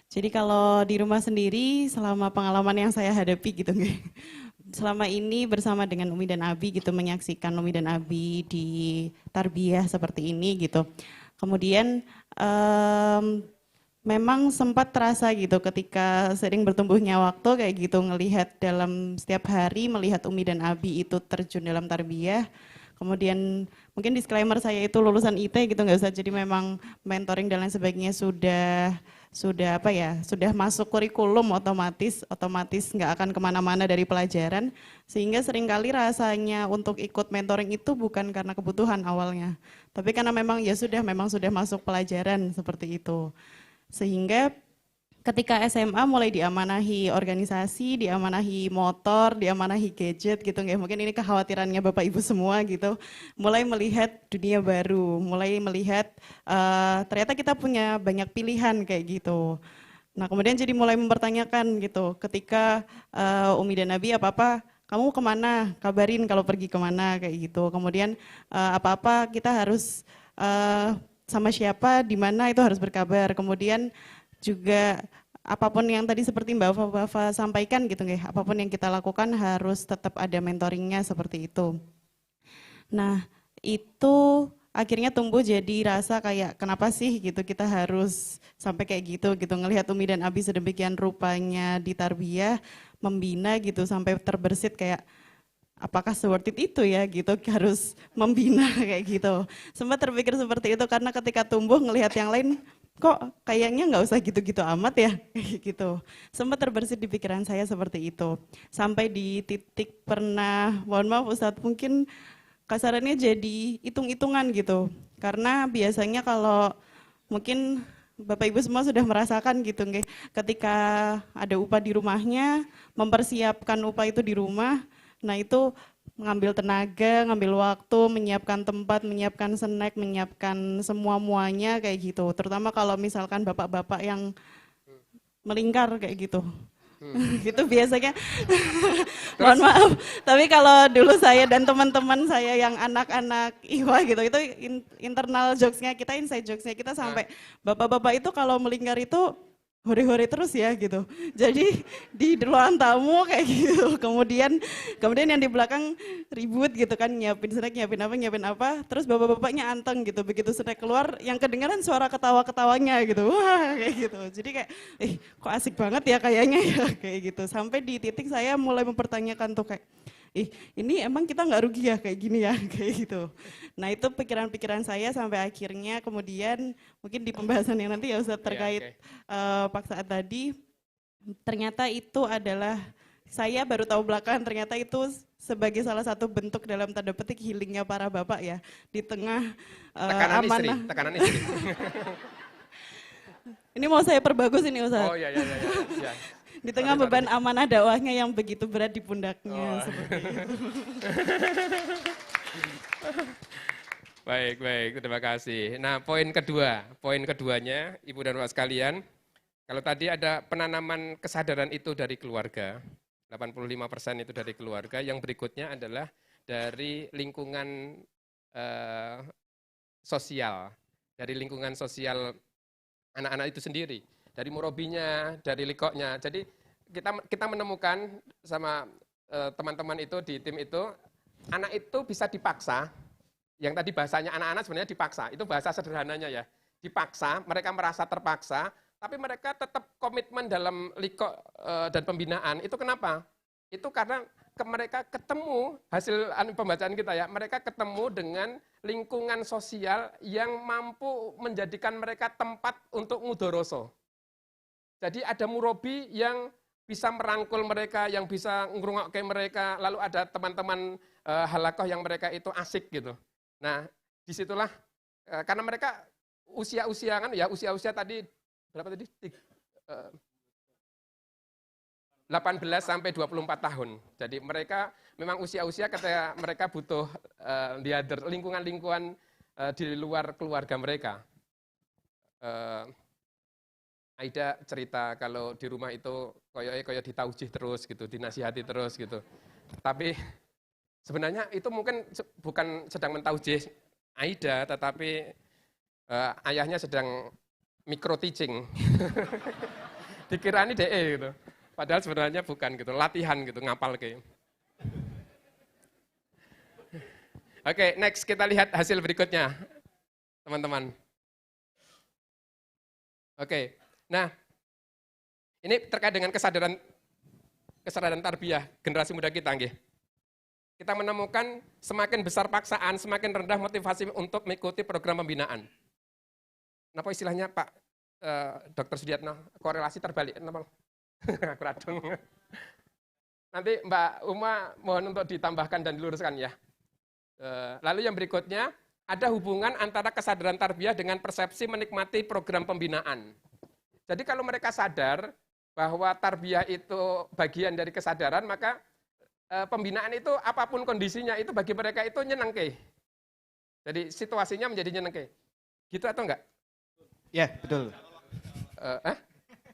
Jadi kalau di rumah sendiri selama pengalaman yang saya hadapi gitu nggak? Selama ini bersama dengan Umi dan Abi gitu, menyaksikan Umi dan Abi di tarbiyah seperti ini gitu. Kemudian memang sempat terasa gitu ketika sering bertumbuhnya waktu kayak gitu, ngelihat dalam setiap hari melihat Umi dan Abi itu terjun dalam tarbiyah. Kemudian mungkin disclaimer saya itu lulusan IT gitu nggak usah, jadi memang mentoring dan lain sebagainya sudah masuk kurikulum, otomatis nggak akan kemana-mana dari pelajaran, sehingga seringkali rasanya untuk ikut mentoring itu bukan karena kebutuhan awalnya, tapi karena memang sudah masuk pelajaran seperti itu. Sehingga ketika SMA mulai diamanahi organisasi, diamanahi motor, diamanahi gadget gitu, mungkin ini kekhawatirannya Bapak Ibu semua gitu, mulai melihat dunia baru, mulai melihat ternyata kita punya banyak pilihan kayak gitu. Nah kemudian jadi mulai mempertanyakan gitu, ketika Umi dan Nabi apa-apa, kamu kemana, kabarin kalau pergi kemana kayak gitu. Kemudian apa-apa kita harus sama siapa, di mana itu harus berkabar. Kemudian juga apapun yang tadi seperti Mbak Wafa sampaikan gitu nggih, apapun yang kita lakukan harus tetap ada mentoringnya seperti itu. Nah, itu akhirnya tumbuh jadi rasa kayak kenapa sih gitu kita harus sampai kayak gitu ngelihat Umi dan Abi sedemikian rupanya di tarbiyah, membina gitu sampai terbersit kayak apakah worth it itu ya gitu, harus membina kayak gitu. Sempat terpikir seperti itu karena ketika tumbuh ngelihat yang lain kok kayaknya nggak usah gitu-gitu amat ya, gitu. Sempat terbersit di pikiran saya seperti itu. Sampai di titik pernah, mohon maaf Ustadz, mungkin kasarannya jadi hitung-hitungan gitu. Karena biasanya kalau mungkin Bapak Ibu semua sudah merasakan gitu, nggih, ketika ada upah di rumahnya, mempersiapkan upah itu di rumah, nah itu mengambil tenaga, ngambil waktu, menyiapkan tempat, menyiapkan snack, menyiapkan semua-muanya kayak gitu. Terutama kalau misalkan bapak-bapak yang melingkar kayak gitu. Gitu biasanya. Mohon maaf, tapi kalau dulu saya dan teman-teman saya yang anak-anak IWA gitu, itu internal jokes-nya kita, inside jokes-nya kita sampai bapak-bapak itu kalau melingkar itu hore-hore terus ya gitu. Jadi di ruang tamu kayak gitu. Kemudian yang di belakang ribut gitu kan, nyiapin snack, nyiapin apa. Terus bapak-bapaknya anteng gitu. Begitu snack keluar, yang kedengaran suara ketawa-ketawanya gitu. Wah kayak gitu. Jadi kayak, kok asik banget ya kayaknya ya kayak gitu. Sampai di titik saya mulai mempertanyakan tuh kayak, ini emang kita nggak rugi ya kayak gini ya, kayak gitu. Nah itu pikiran-pikiran saya sampai akhirnya kemudian mungkin di pembahasan yang nanti ya Ustadz terkait paksaan tadi, ternyata itu adalah, saya baru tahu belakangan ternyata itu sebagai salah satu bentuk dalam tanda petik healingnya para bapak ya, di tengah amanah.
Tekanan istri.
Ini mau saya perbagus ini Ustadz.
Oh iya.
Di tengah beban amanah dakwahnya yang begitu berat di pundaknya. Seperti itu.
Baik, terima kasih. Nah, poin keduanya, Ibu dan Bapak sekalian, kalau tadi ada penanaman kesadaran itu dari keluarga, 85% itu dari keluarga, yang berikutnya adalah dari lingkungan sosial, anak-anak itu sendiri. Dari murobinya, dari likoknya. Jadi kita menemukan sama teman-teman itu di tim itu, anak itu bisa dipaksa, yang tadi bahasanya anak-anak sebenarnya dipaksa, itu bahasa sederhananya ya. Dipaksa, mereka merasa terpaksa, tapi mereka tetap komitmen dalam likok dan pembinaan. Itu kenapa? Itu karena mereka ketemu, hasil pembacaan kita ya, mereka ketemu dengan lingkungan sosial yang mampu menjadikan mereka tempat untuk ngudoroso. Jadi ada murobi yang bisa merangkul mereka, yang bisa ngerungokke mereka, lalu ada teman-teman halakoh yang mereka itu asik gitu. Nah, disitulah karena mereka usia-usia kan ya, usia-usia tadi berapa tadi? 18 sampai 24 tahun. Jadi mereka memang usia-usia ketika mereka butuh lingkungan-lingkungan di luar keluarga mereka. Aida cerita kalau di rumah itu koyo ditaujih terus gitu, dinasihati terus gitu. Tapi sebenarnya itu mungkin bukan sedang mentaujih Aida, tetapi ayahnya sedang micro teaching. Dikirani DE gitu. Padahal sebenarnya bukan gitu, latihan gitu, ngapal kayak. Oke, next kita lihat hasil berikutnya, teman-teman. Oke. Nah, ini terkait dengan kesadaran tarbiyah generasi muda kita, nggih. Kita menemukan semakin besar paksaan, semakin rendah motivasi untuk mengikuti program pembinaan. Kenapa istilahnya Pak Dr. Sudiatno, korelasi terbalik? Kenapa? Aku radung. Nanti Mbak Uma mohon untuk ditambahkan dan diluruskan ya. Lalu yang berikutnya, ada hubungan antara kesadaran tarbiyah dengan persepsi menikmati program pembinaan. Jadi kalau mereka sadar bahwa tarbiyah itu bagian dari kesadaran, maka pembinaan itu apapun kondisinya itu bagi mereka itu nyenengke. Jadi situasinya menjadi nyenengke. Gitu atau enggak?
Ya, betul.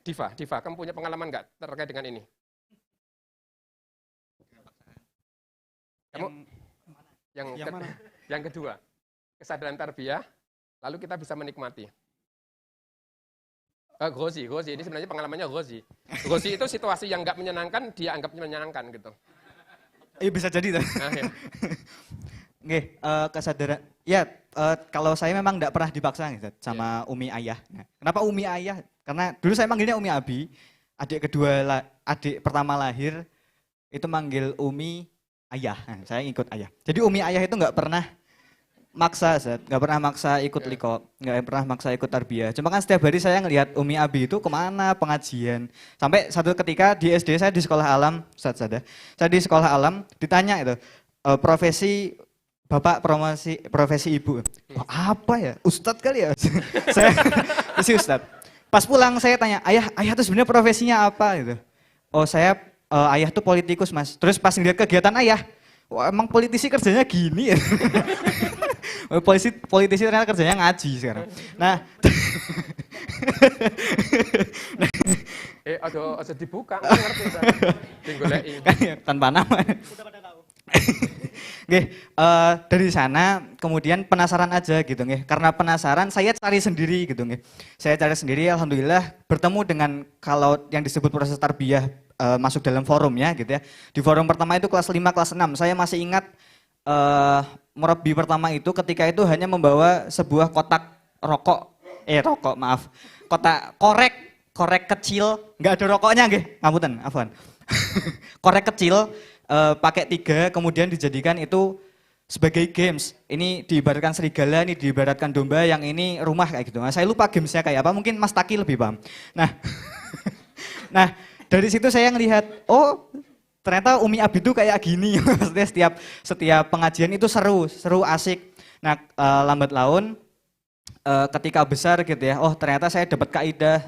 Diva, kamu punya pengalaman enggak terkait dengan ini? Kamu yang kedua, kesadaran tarbiyah, lalu kita bisa menikmati. Ghozi, ini sebenarnya pengalamannya Ghozi. Ghozi itu situasi yang enggak menyenangkan, dia anggap menyenangkan gitu.
Iya bisa jadi tuh.
Nah, ya.
Nggih, kesadaran. Ya, kalau saya memang enggak pernah dipaksa gitu sama Umi Ayah. Nah, kenapa Umi Ayah? Karena dulu saya manggilnya Umi Abi. Adik pertama lahir itu manggil Umi Ayah. Nah, saya ikut Ayah. Jadi Umi Ayah itu enggak pernah maksa, Zat. Nggak pernah maksa ikut liko, nggak pernah maksa ikut tarbiyah. Cuma kan setiap hari saya ngelihat Umi Abi itu kemana pengajian. Sampai satu ketika di SD saya di sekolah alam, Ustaz Sada, saya di sekolah alam ditanya itu, profesi Bapak profesi Ibu. Oh, apa ya? Ustadz kali ya? Saya isi Ustadz. Pas pulang saya tanya, ayah tuh sebenarnya profesinya apa gitu. Oh saya, ayah tuh politikus Mas. Terus pas ngeliat kegiatan ayah, wah emang politisi kerjanya gini ya. Politisi ternyata kerjanya ngaji sekarang. Nah,
Ada dibuka, ngerti ta. Digoleki.
Tanpa nama. Nggih, dari sana kemudian penasaran aja gitu nggih. Karena penasaran saya cari sendiri gitu nggih. Saya cari sendiri, alhamdulillah bertemu dengan kalau yang disebut proses tarbiyah masuk dalam forumnya gitu ya. Di forum pertama itu kelas 5, kelas 6. Saya masih ingat murabi pertama itu ketika itu hanya membawa sebuah kotak kotak korek kecil, nggak ada rokoknya nggih, ngapunten, afwan. Korek kecil pakai 3, kemudian dijadikan itu sebagai games. Ini diibaratkan serigala, ini diibaratkan domba, yang ini rumah kayak gitu. Nah, saya lupa gamesnya kayak apa, mungkin Mas Taki lebih paham. Nah, dari situ saya ngelihat, oh ternyata Umi Abi itu kayak gini. Maksudnya setiap pengajian itu seru, asik. Nah, lambat laun ketika besar gitu ya, oh ternyata saya dapat kaidah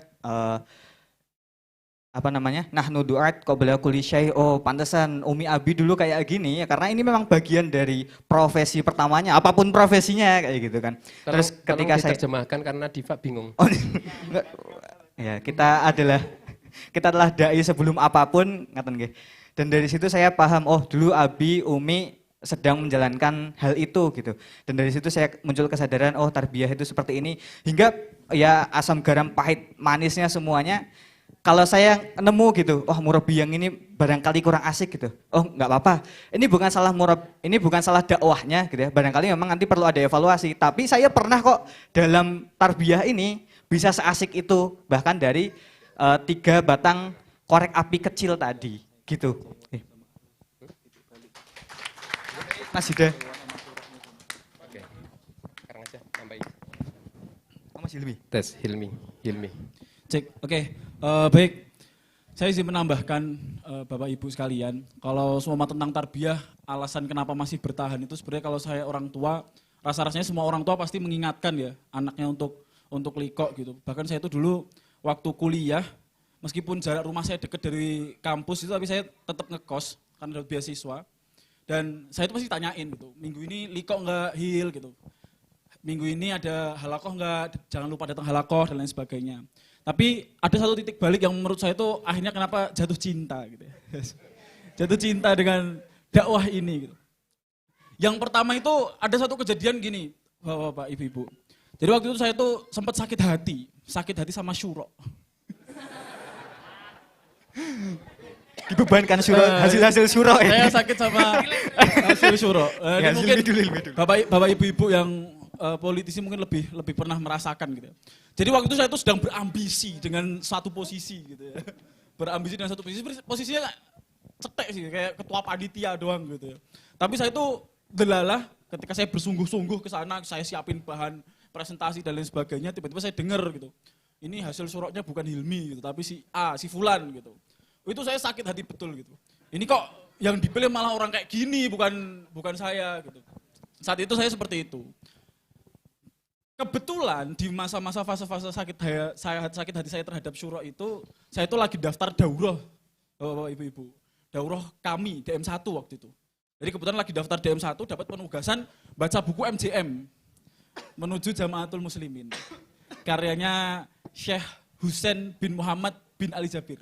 nahnu du'at qabla kulli syai'. Oh, pantesan Umi Abi dulu kayak gini ya, karena ini memang bagian dari profesi pertamanya, apapun profesinya kayak gitu kan. Terus ketika saya
diterjemahkan karena Diva bingung.
Oh, ya, kita adalah dai sebelum apapun, ngaten nggih. Dan dari situ saya paham, oh dulu Abi, Umi sedang menjalankan hal itu gitu. Dan dari situ saya muncul kesadaran, oh tarbiyah itu seperti ini. Hingga ya asam garam pahit manisnya semuanya, kalau saya nemu gitu, oh murabi yang ini barangkali kurang asik gitu. Oh nggak apa-apa, ini bukan salah dakwahnya gitu ya. Barangkali memang nanti perlu ada evaluasi. Tapi saya pernah kok dalam tarbiyah ini bisa seasik itu. Bahkan dari 3 batang korek api kecil tadi gitu. Mas Hida.
Oke. Sekarang aja tambahin.
Mas Hilmi.
Tes Hilmi.
Cek, oke. Baik, saya izin menambahkan Bapak Ibu sekalian, kalau semua tentang tarbiyah, alasan kenapa masih bertahan itu sebenarnya kalau saya orang tua, rasa-rasanya semua orang tua pasti mengingatkan ya anaknya untuk liko gitu. Bahkan saya itu dulu waktu kuliah, meskipun jarak rumah saya dekat dari kampus itu, tapi saya tetap ngekos karena ada beasiswa. Dan saya itu pasti tanyain gitu, minggu ini liko nggak hil gitu. Minggu ini ada halakoh nggak, jangan lupa datang halakoh dan lain sebagainya. Tapi ada satu titik balik yang menurut saya itu akhirnya kenapa jatuh cinta gitu ya. Jatuh cinta dengan dakwah ini gitu. Yang pertama itu ada satu kejadian gini, Bapak, Ibu-ibu. Jadi waktu itu saya tuh sempat sakit hati sama syuro.
Dibebankan hasil syuro ini.
Saya sakit sama hasil syuro. Mungkin Bapak Ibu-ibu yang politisi mungkin lebih pernah merasakan gitu. Jadi waktu itu saya tuh sedang berambisi dengan satu posisi gitu ya. Berambisi dengan satu posisinya cetek sih, kayak ketua panitia doang gitu ya. Tapi saya tuh delalah ketika saya bersungguh-sungguh ke sana, saya siapin bahan presentasi dan lain sebagainya, tiba-tiba saya dengar gitu. Ini hasil syuroknya bukan Hilmi gitu, tapi si A, si Fulan gitu. Itu saya sakit hati betul gitu. Ini kok yang dipilih malah orang kayak gini, bukan saya gitu. Saat itu saya seperti itu. Kebetulan di masa-masa fase-fase sakit hati saya terhadap syuro itu, saya itu lagi daftar daurah, Bapak Ibu-ibu. Daurah kami, DM1 waktu itu. Jadi kebetulan lagi daftar DM1, dapat penugasan baca buku MJM, Menuju Jamaatul Muslimin. Karyanya Syekh Husain bin Muhammad bin Ali Jabir.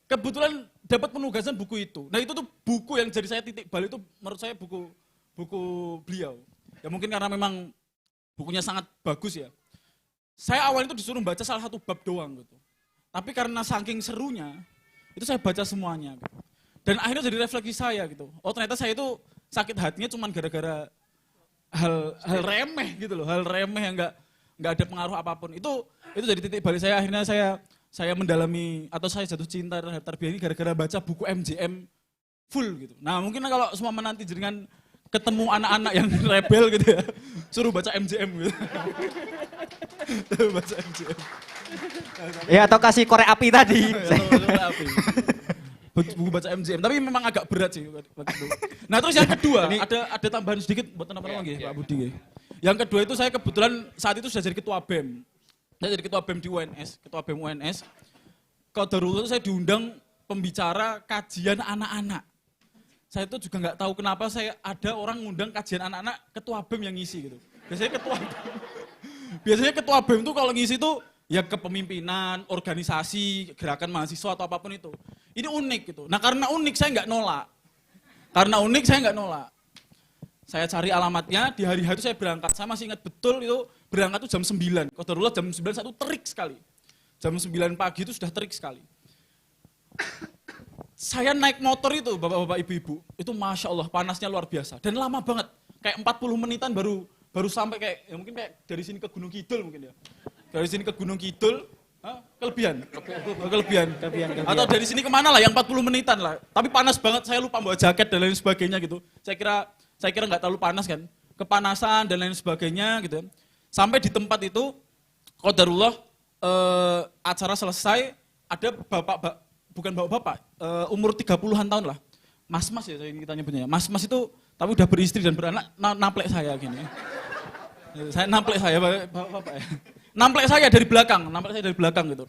Kebetulan dapat penugasan buku itu. Nah itu tuh buku yang jadi saya titik balik itu menurut saya buku beliau. Ya mungkin karena memang bukunya sangat bagus ya. Saya awalnya itu disuruh baca salah satu bab doang gitu. Tapi karena saking serunya, itu saya baca semuanya gitu. Dan akhirnya jadi refleksi saya gitu. Oh ternyata saya itu sakit hatinya cuma gara-gara hal remeh gitu loh. Hal remeh yang nggak ada pengaruh apapun. Itu jadi titik balik saya, akhirnya saya mendalami atau saya jatuh cinta terhadap tarbiyah ini gara-gara baca buku MJM full gitu. Nah mungkin kalau semua menanti jenengan ketemu anak-anak yang rebel gitu ya, suruh baca MJM gitu. Baca MJM.
Ya atau kasih korek api tadi.
Korek api. Buku baca MJM, tapi memang agak berat sih waktu itu. Nah terus yang kedua, ada tambahan sedikit buat teman-teman lagi, Pak Budi. Yang kedua itu saya kebetulan saat itu sudah jadi ketua BEM. Saya jadi ketua BEM di UNS, ketua BEM UNS. Qadarullah saya diundang pembicara kajian anak-anak. Saya itu juga nggak tahu kenapa saya ada orang ngundang kajian anak-anak, ketua BEM yang ngisi gitu. Biasanya ketua BEM tuh kalau ngisi tuh ya kepemimpinan, organisasi, gerakan mahasiswa atau apapun itu. Ini unik gitu. Nah karena unik saya nggak nolak. Saya cari alamatnya, di hari-hari itu saya berangkat. Saya masih ingat betul itu berangkat itu jam 9. Qadarullah jam 9 satu terik sekali. Jam 9 pagi itu sudah terik sekali. Saya naik motor itu, bapak-bapak, ibu-ibu. Itu Masya Allah, panasnya luar biasa. Dan lama banget. Kayak 40 menitan baru sampai kayak, ya mungkin kayak dari sini ke Gunung Kidul mungkin ya. Dari sini ke Gunung Kidul, kelebihan. Atau dari sini kemana lah, yang 40 menitan lah. Tapi panas banget, saya lupa bawa jaket dan lain sebagainya gitu. Saya kira nggak terlalu panas kan. Kepanasan dan lain sebagainya gitu. Sampai di tempat itu, qadarullah acara selesai, ada bukan bapak-bapak, umur 30-an tahun lah. Mas-mas ya kita nyebutnya. Mas-mas itu, tapi udah beristri dan beranak, naplek saya gini. Saya naplek saya, bapak-bapak ya. Nampilek saya dari belakang gitu.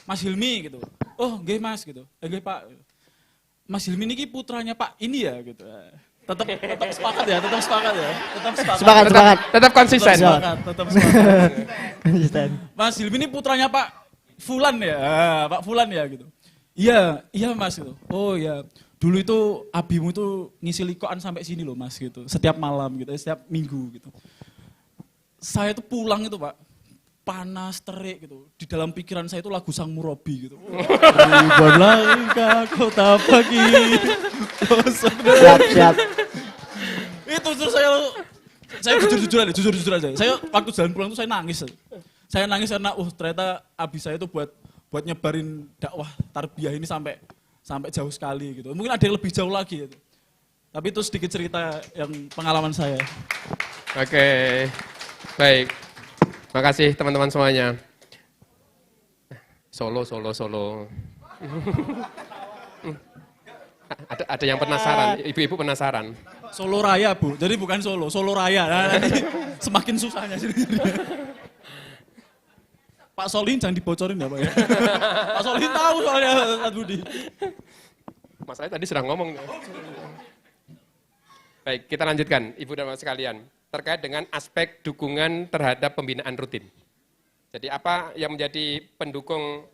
Mas Hilmi gitu. Oh, nggih Mas gitu. Nggih Pak. Mas Hilmi niki putranya Pak ini ya gitu. Tetap sepakat ya.
Tetap konsisten.
Konsisten. Mas Hilmi ini putranya Pak Fulan ya. Pak Fulan ya gitu. Iya Mas gitu. Oh ya. Dulu itu abimu itu ngisi likoan sampai sini loh Mas gitu. Setiap malam gitu, setiap minggu gitu. Saya tuh pulang itu Pak. Panas, terik gitu. Di dalam pikiran saya itu lagu Sang Murabi gitu. Ribuan ke kota pagi.
Siap.
Itu terus saya jujur aja. Saya waktu jalan pulang itu saya nangis. Saya nangis karena ternyata abi saya itu buat nyebarin dakwah tarbiyah ini sampai jauh sekali gitu. Mungkin ada yang lebih jauh lagi gitu. Tapi itu sedikit cerita yang pengalaman saya.
Oke. Baik. Makasih teman-teman semuanya. Solo. Ada yang penasaran, ibu-ibu penasaran.
Solo Raya Bu, jadi bukan Solo Raya. Nah, nanti semakin susahnya sih. Pak Solin jangan dibocorin ya Pak ya. Pak Solin tahu soalnya Mas Budi.
Mas saya tadi sedang ngomong. Baik, kita lanjutkan Ibu dan Bapak sekalian. Terkait dengan aspek dukungan terhadap pembinaan rutin. Jadi apa yang menjadi pendukung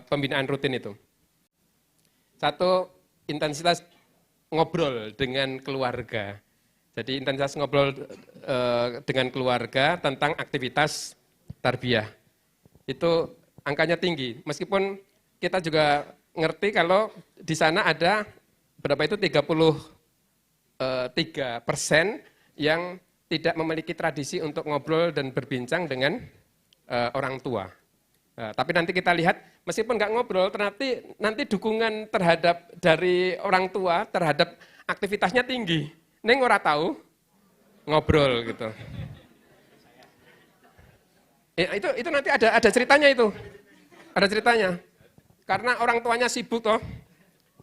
pembinaan rutin itu? Satu, intensitas ngobrol dengan keluarga. Jadi intensitas ngobrol dengan keluarga tentang aktivitas tarbiyah. Itu angkanya tinggi. Meskipun kita juga ngerti kalau di sana ada berapa itu 33% yang tidak memiliki tradisi untuk ngobrol dan berbincang dengan orang tua. Tapi nanti kita lihat, meskipun nggak ngobrol, nanti dukungan terhadap dari orang tua terhadap aktivitasnya tinggi. Neng ora tahu ngobrol gitu. Ya, itu nanti ada ceritanya itu, ada ceritanya. Karena orang tuanya sibuk toh,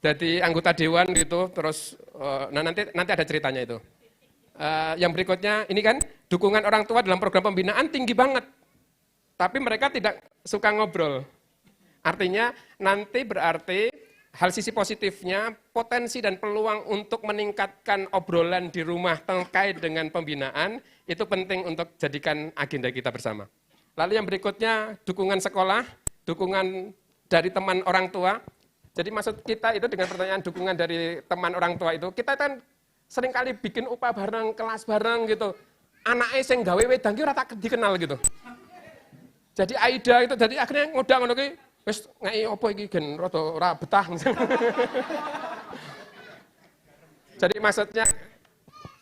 jadi anggota dewan gitu, terus nanti ada ceritanya itu. Yang berikutnya, ini kan dukungan orang tua dalam program pembinaan tinggi banget. Tapi mereka tidak suka ngobrol. Artinya nanti berarti hal sisi positifnya, potensi dan peluang untuk meningkatkan obrolan di rumah terkait dengan pembinaan, itu penting untuk jadikan agenda kita bersama. Lalu yang berikutnya, dukungan sekolah, dukungan dari teman orang tua. Jadi maksud kita itu dengan pertanyaan dukungan dari teman orang tua itu, kita kan seringkali bikin upah bareng, kelas bareng gitu. Anaknya sing gawe wedang ki ora tak dikenal gitu. Jadi Aida itu jadi akhirnya ngodang ngono ki wis ngeki apa iki gen rada ora betah. Jadi maksudnya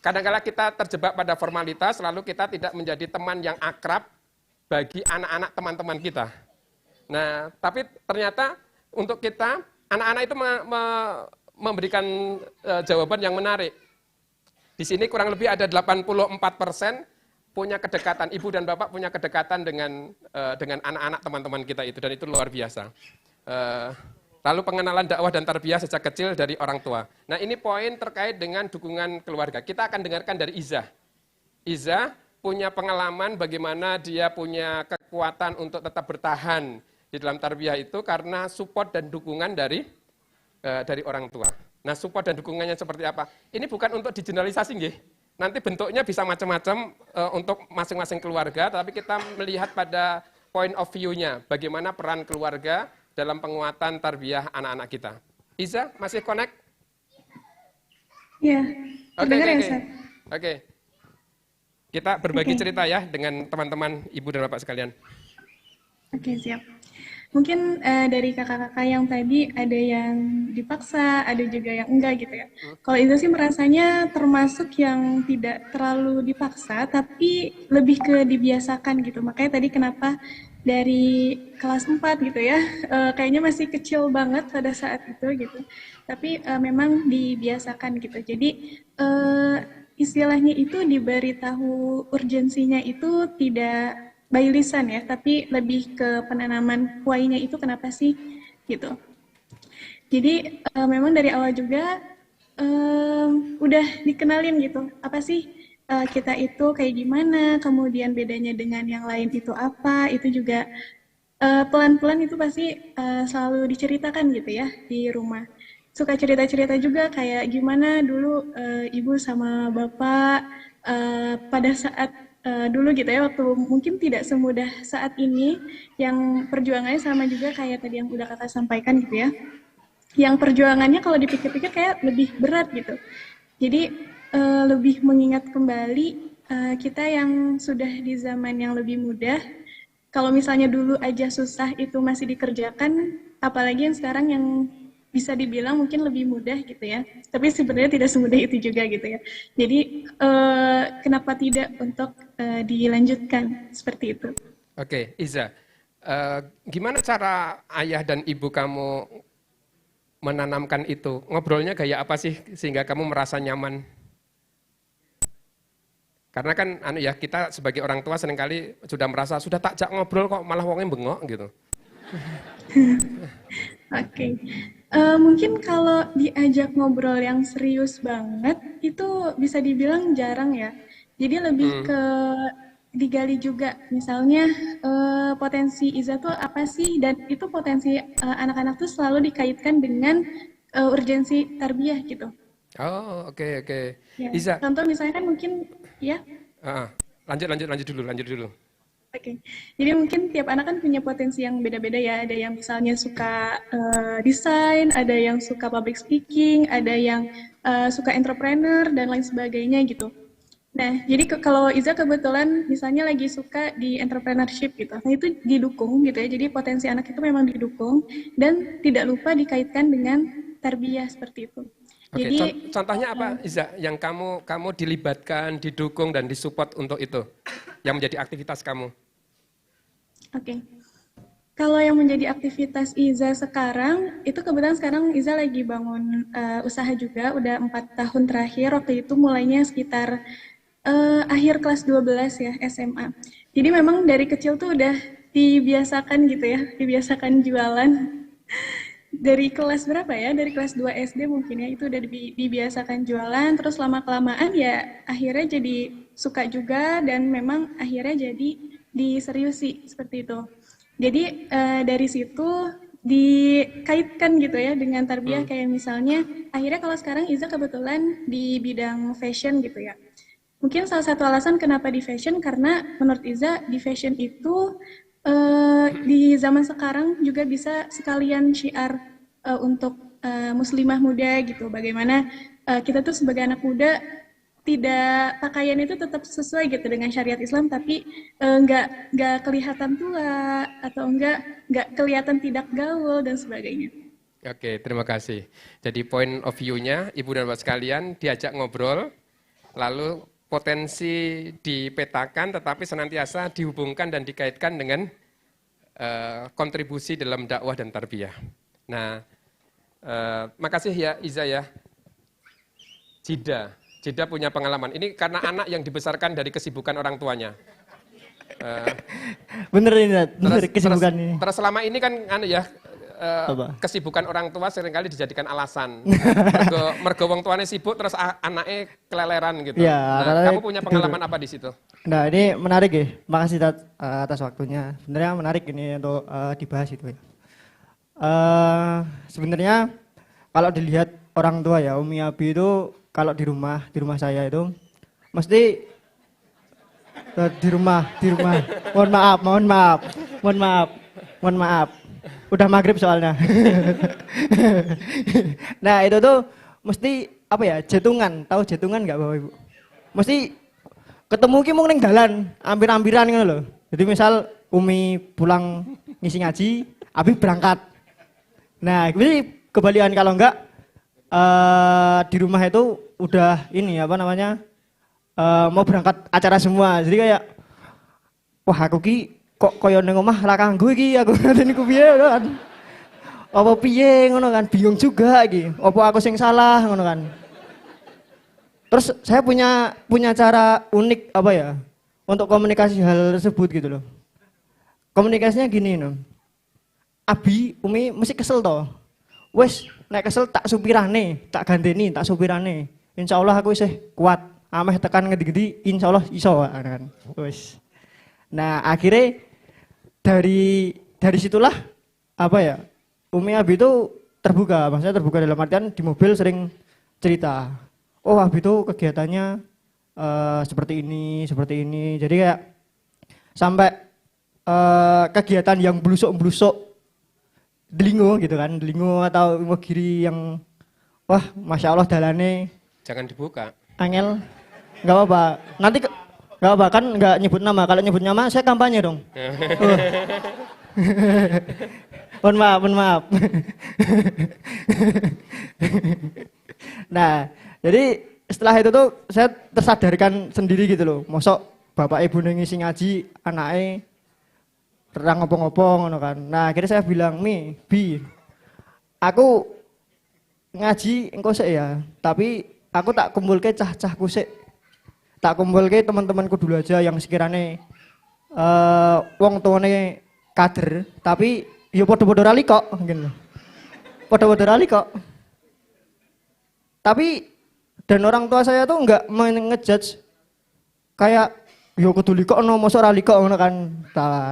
kadang-kala kita terjebak pada formalitas lalu kita tidak menjadi teman yang akrab bagi anak-anak teman-teman kita. Nah, tapi ternyata untuk kita anak-anak itu memberikan jawaban yang menarik. Di sini kurang lebih ada 84% punya kedekatan, ibu dan bapak punya kedekatan dengan anak-anak teman-teman kita itu, dan itu luar biasa. Lalu pengenalan dakwah dan tarbiyah sejak kecil dari orang tua. Nah ini poin terkait dengan dukungan keluarga. Kita akan dengarkan dari Iza. Iza punya pengalaman bagaimana dia punya kekuatan untuk tetap bertahan di dalam tarbiyah itu karena support dan dukungan dari orang tua. Nah support dan dukungannya seperti apa? Ini bukan untuk digeneralisasi nggih. Nanti bentuknya bisa macam-macam untuk masing-masing keluarga, tapi kita melihat pada point of view-nya, bagaimana peran keluarga dalam penguatan tarbiyah anak-anak kita. Iza, masih connect?
Iya,
Oke. Kita berbagi cerita ya dengan teman-teman ibu dan bapak sekalian.
Oke, siap. Mungkin dari kakak-kakak yang tadi ada yang dipaksa, ada juga yang enggak gitu ya. Kalau Iza sih merasanya termasuk yang tidak terlalu dipaksa, tapi lebih ke dibiasakan gitu. Makanya tadi kenapa dari kelas 4 gitu ya, kayaknya masih kecil banget pada saat itu gitu. Tapi memang dibiasakan gitu. Jadi istilahnya itu diberitahu urgensinya itu tidak by lisan ya, tapi lebih ke penanaman why-nya itu kenapa sih gitu. Jadi memang dari awal juga udah dikenalin gitu, apa sih kita itu kayak gimana, kemudian bedanya dengan yang lain itu apa, itu juga pelan-pelan itu pasti selalu diceritakan gitu ya di rumah. Suka cerita-cerita juga kayak gimana dulu ibu sama bapak pada saat dulu gitu ya, waktu mungkin tidak semudah saat ini, yang perjuangannya sama juga kayak tadi yang udah kakak sampaikan gitu ya, yang perjuangannya kalau dipikir-pikir kayak lebih berat gitu. Jadi lebih mengingat kembali kita yang sudah di zaman yang lebih mudah, kalau misalnya dulu aja susah itu masih dikerjakan, apalagi yang sekarang yang bisa dibilang mungkin lebih mudah gitu ya, tapi sebenarnya tidak semudah itu juga gitu ya. Jadi kenapa tidak untuk dilanjutkan seperti itu.
Oke, Iza, gimana cara ayah dan ibu kamu menanamkan itu? Ngobrolnya kayak apa sih sehingga kamu merasa nyaman? Karena kan ya kita sebagai orang tua seringkali sudah merasa sudah takjak ngobrol kok malah wongnya bengok gitu.
Oke. Mungkin kalau diajak ngobrol yang serius banget itu bisa dibilang jarang ya. Jadi lebih ke digali juga, misalnya potensi Iza tuh apa sih, dan itu potensi anak-anak tuh selalu dikaitkan dengan urgensi tarbiyah gitu.
Oh, oke.
Ya.
Iza.
Contoh misalnya kan mungkin ya.
Lanjut dulu.
Oke, jadi mungkin tiap anak kan punya potensi yang beda-beda ya. Ada yang misalnya suka desain, ada yang suka public speaking, ada yang suka entrepreneur dan lain sebagainya gitu. Nah, jadi kalau Iza kebetulan misalnya lagi suka di entrepreneurship gitu, nah itu didukung gitu ya. Jadi potensi anak itu memang didukung dan tidak lupa dikaitkan dengan tarbiyah seperti itu.
Oke,
Jadi
contohnya apa Iza yang kamu dilibatkan, didukung dan disupport untuk itu, yang menjadi aktivitas kamu?
Oke. Kalau yang menjadi aktivitas Iza sekarang, itu kebetulan sekarang Iza lagi bangun usaha juga, udah 4 tahun terakhir, waktu itu mulainya sekitar akhir kelas 12 ya, SMA. Jadi memang dari kecil tuh udah dibiasakan gitu ya, dibiasakan jualan. Dari kelas berapa ya, dari kelas 2 SD mungkin ya, itu udah dibiasakan jualan, terus lama-kelamaan ya akhirnya jadi suka juga, dan memang akhirnya jadi diseriusi seperti itu. Jadi dari situ dikaitkan gitu ya dengan tarbiyah, kayak misalnya akhirnya kalau sekarang Iza kebetulan di bidang fashion gitu ya. Mungkin salah satu alasan kenapa di fashion karena menurut Iza di fashion itu di zaman sekarang juga bisa sekalian syiar untuk muslimah muda gitu. Bagaimana kita tuh sebagai anak muda tidak, pakaian itu tetap sesuai gitu dengan syariat Islam, tapi nggak kelihatan tua atau nggak kelihatan tidak gaul dan sebagainya.
Oke, terima kasih. Jadi point of view-nya ibu dan bapak sekalian diajak ngobrol, lalu potensi dipetakan tetapi senantiasa dihubungkan dan dikaitkan dengan kontribusi dalam dakwah dan tarbiyah. Nah, makasih ya Iza ya. Jida, Jida punya pengalaman. Ini karena anak yang dibesarkan dari kesibukan orang tuanya.
Bener ini, bener kesibukan ini.
Terus selama ini kan kesibukan orang tua seringkali dijadikan alasan. Mergo wong tuane sibuk terus anaknya keleleran gitu.
Ya,
nah, kamu punya pengalaman apa di situ?
Nah, ini menarik ya. Makasih atas waktunya. Sebenarnya menarik ini untuk dibahas itu ya. Sebenarnya kalau dilihat orang tua ya, Umi Abi itu kalau di rumah saya itu mesti di rumah. Mohon maaf. Udah maghrib soalnya. Nah itu tuh mesti apa ya, jetungan. Tahu jetungan nggak Bapak Ibu? Mesti ketemu ki mung ning dalan, ampir-ampiran ngono lho. Jadi misal Umi pulang ngisi ngaji, Abi berangkat. Nah, ini kebalikan kalau enggak di rumah itu udah ini apa namanya mau berangkat acara semua. Jadi kayak wah aku ki kok koyo ning omah ra kanggo iki aku ngene ku piye kan. Apa piye ngono kan, bingung juga iki. Apa aku sing salah ngono kan. Terus saya punya cara unik apa ya untuk komunikasi hal tersebut gitu loh. Komunikasinya gini no. Abi, Umi mesti kesel toh. Wes, nek kesel tak supirane, tak ganteni, tak supirane. Insyaallah aku isih kuat. Ameh tekan ngendi-ngendi insyaallah iso kan. Wes. Nah, akhirnya dari situlah apa ya? Umi Abi itu terbuka, maksudnya terbuka dalam artian di mobil sering cerita. Oh, Abi itu kegiatannya seperti ini. Jadi kayak sampai kegiatan yang blusuk-blusuk delingo gitu kan, delingo atau Imogiri yang wah Masya Allah dalane
jangan dibuka.
Angel, nggak apa-apa. Nanti nggak apa kan nggak nyebut nama. Kalau nyebut nama saya kampanye dong. Mohon maaf. Nah, jadi setelah itu tuh saya tersadarkan sendiri gitu loh. Mosok bapak ibu ngisi ngaji, anaknya terang ngopong-ngopong ngono kan. Nah, akhirnya saya bilang, Bi, aku ngaji engko sik ya, tapi aku tak kumpulke cah-cahku sik. Tak kumpulke teman-temanku dulu aja yang sekiranya wong tuane kader, tapi yo padha-padha rali kok ngene lho. Padha-padha rali kok. Tapi dan orang tua saya tuh enggak ngejudge kayak yo kudu liko ono mosok ra liko ngono kan.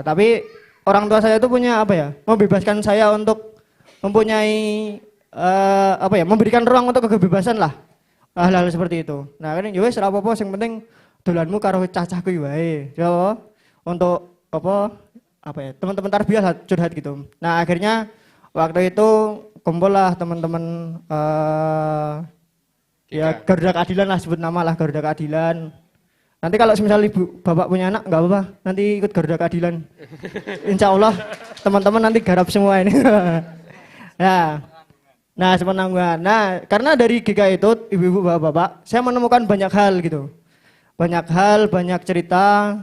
Tapi orang tua saya itu punya apa ya? Membebaskan saya untuk mempunyai apa ya? Memberikan ruang untuk kebebasan lah. Hal-hal seperti itu. Nah, kan yo wis ora apa-apa sing penting dolanmu karo cacahku wae. Yo untuk apa ya? Teman-teman tarbiyah lah curhat gitu. Nah, akhirnya waktu itu kumpul lah teman-teman ya Garuda Keadilan lah, sebut nama lah Garuda Keadilan. Nanti kalau misalnya ibu bapak punya anak nggak apa-apa, nanti ikut Garuda Keadilan. Insya Allah teman-teman nanti garap semua ini. Nah semenanggungan. Nah karena dari GK itu ibu-ibu bapak-bapak, saya menemukan banyak hal gitu, banyak hal, banyak cerita,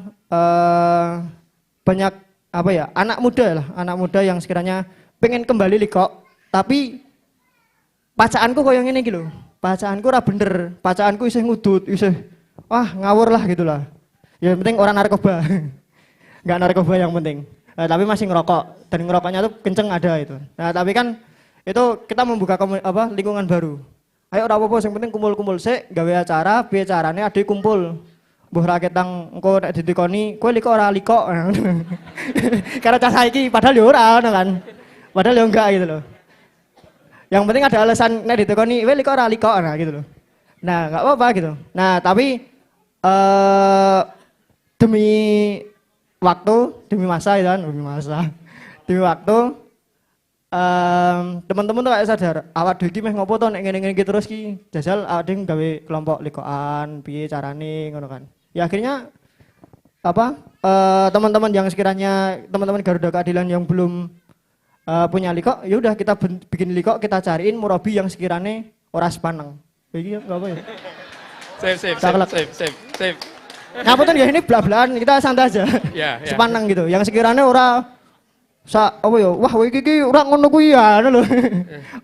banyak apa ya anak muda yang sekiranya pengen kembali liko, tapi bacaanku koyo ngene iki lho. Bacaanku ora bener, bacaanku isih ngudut, isih wah ngawur lah gitulah. Yang penting orang narkoba. Enggak narkoba yang penting. Tapi masih ngerokok dan ngerokoknya tuh kenceng ada itu. Nah, tapi kan itu kita membuka lingkungan baru. Ayo ora apa-apa yang penting kumpul-kumpul sik, gawe acara, piye carane ade kumpul. Mbuh ra ketang engko nek ditikoni, kowe liko ora liko. Karena cah saiki padahal yo ora ngono kan. Padahal yo enggak gitu loh. Yang penting ada alasan nek ditekoni, "Weh liko ora liko," nah gitu loh. Nah, enggak apa-apa gitu. Nah, tapi demi waktu, demi masa gitu kan, demi waktu teman-teman tuh kayak sadar, awak dhewe iki meh ngopo to nek ngene-ngene iki terus ki, jajal awak dhewe gawe kelompok likoan, piye carane ngono kan. Ya akhirnya teman-teman yang sekiranya teman-teman Garuda Keadilan yang belum punya liko, ya udah kita bikin liko, kita cariin murabi yang sekiranya ora sepaneng. Iki enggak apa ya?
Sip.
Ngapunten ya ini blak-blakan, kita santai aja.
Ya.
Sepaneng gitu. Yang sekiranya ora wah iki ora ngono kuwi ya ngono lho.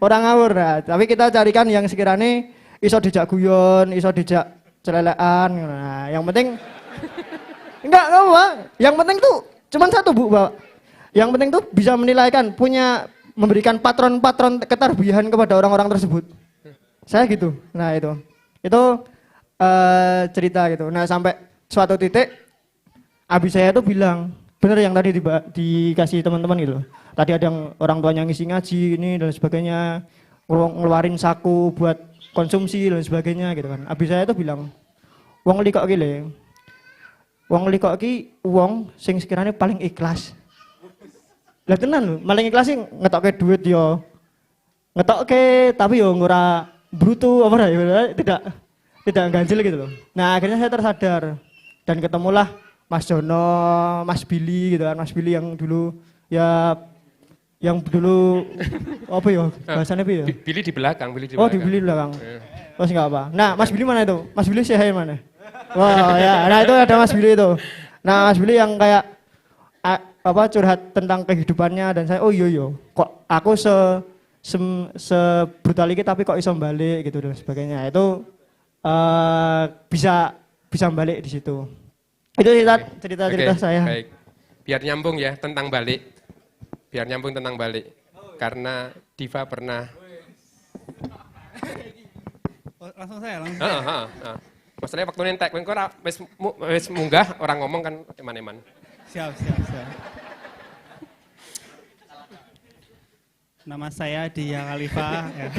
Ora ngawur. Nah, tapi kita carikan yang sekiranya iso dijak guyon, iso dijak celelekan. Nah, yang penting enggak apa. Yang penting tuh cuman satu Bu, Bapak. Yang penting tuh bisa menilaikan, memberikan patron-patron ketarbiahan kepada orang-orang tersebut. Saya gitu. Nah, itu cerita gitu. Nah, sampai suatu titik abi saya tuh bilang, bener yang tadi dikasih teman-teman gitu. Tadi ada yang orang tuanya ngisi ngaji ini dan sebagainya, ngeluarin saku buat konsumsi dan sebagainya gitu kan. Abi saya tuh bilang, wong likok ki le. Wong likok ki wong sing sekiranya paling ikhlas. Lah tenan lho, paling ikhlas sing ngetokke duit yo. Ngetokke tapi yo ora brutu apa ya, tidak ganjil gitu loh. Nah, akhirnya saya tersadar dan ketemulah Mas Jono, Mas Billy gitu kan, Mas Billy yang dulu apa ya bahasanya apa ya?
Billy di belakang, Billy di
belakang. Oh,
belakang.
di Billy di belakang. Oh, enggak apa. Nah, Mas Billy mana itu? Mas Billy saya mana? Wah, ya. Nah, itu ada Mas Billy itu. Nah, Mas Billy yang kayak curhat tentang kehidupannya dan saya, oh iya, kok aku brutal ini tapi kok iso balik gitu dan sebagainya. Itu bisa balik di situ. Itu cerita saya.
Baik. Biar nyambung ya tentang balik. Biar nyambung tentang balik. Karena Diva pernah.
Langsung saya.
Masalahnya waktu nentek, wis munggah orang ngomong kan eman-eman.
Siap. Nama saya Dia Khalifa. Ya.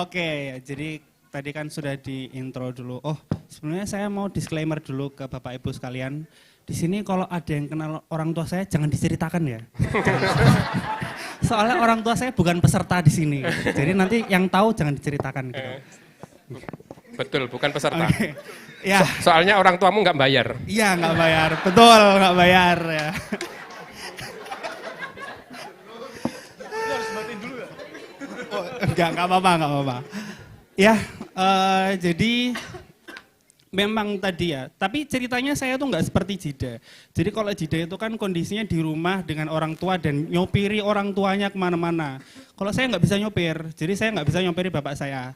Oke, jadi tadi kan sudah di intro dulu. Oh, sebenarnya saya mau disclaimer dulu ke Bapak Ibu sekalian. Di sini kalau ada yang kenal orang tua saya jangan diceritakan ya. Soalnya orang tua saya bukan peserta di sini. Jadi nanti yang tahu jangan diceritakan gitu.
Betul, bukan peserta.
Okay. Ya.
Soalnya orang tuamu nggak bayar.
Iya, nggak bayar. Betul, nggak bayar ya. Enggak apa-apa. Ya, jadi memang tadi ya, tapi ceritanya saya tuh nggak seperti Jida. Jadi kalau Jida itu kan kondisinya di rumah dengan orang tua dan nyopiri orang tuanya kemana-mana. Kalau saya nggak bisa nyopir, jadi saya nggak bisa nyopiri bapak saya.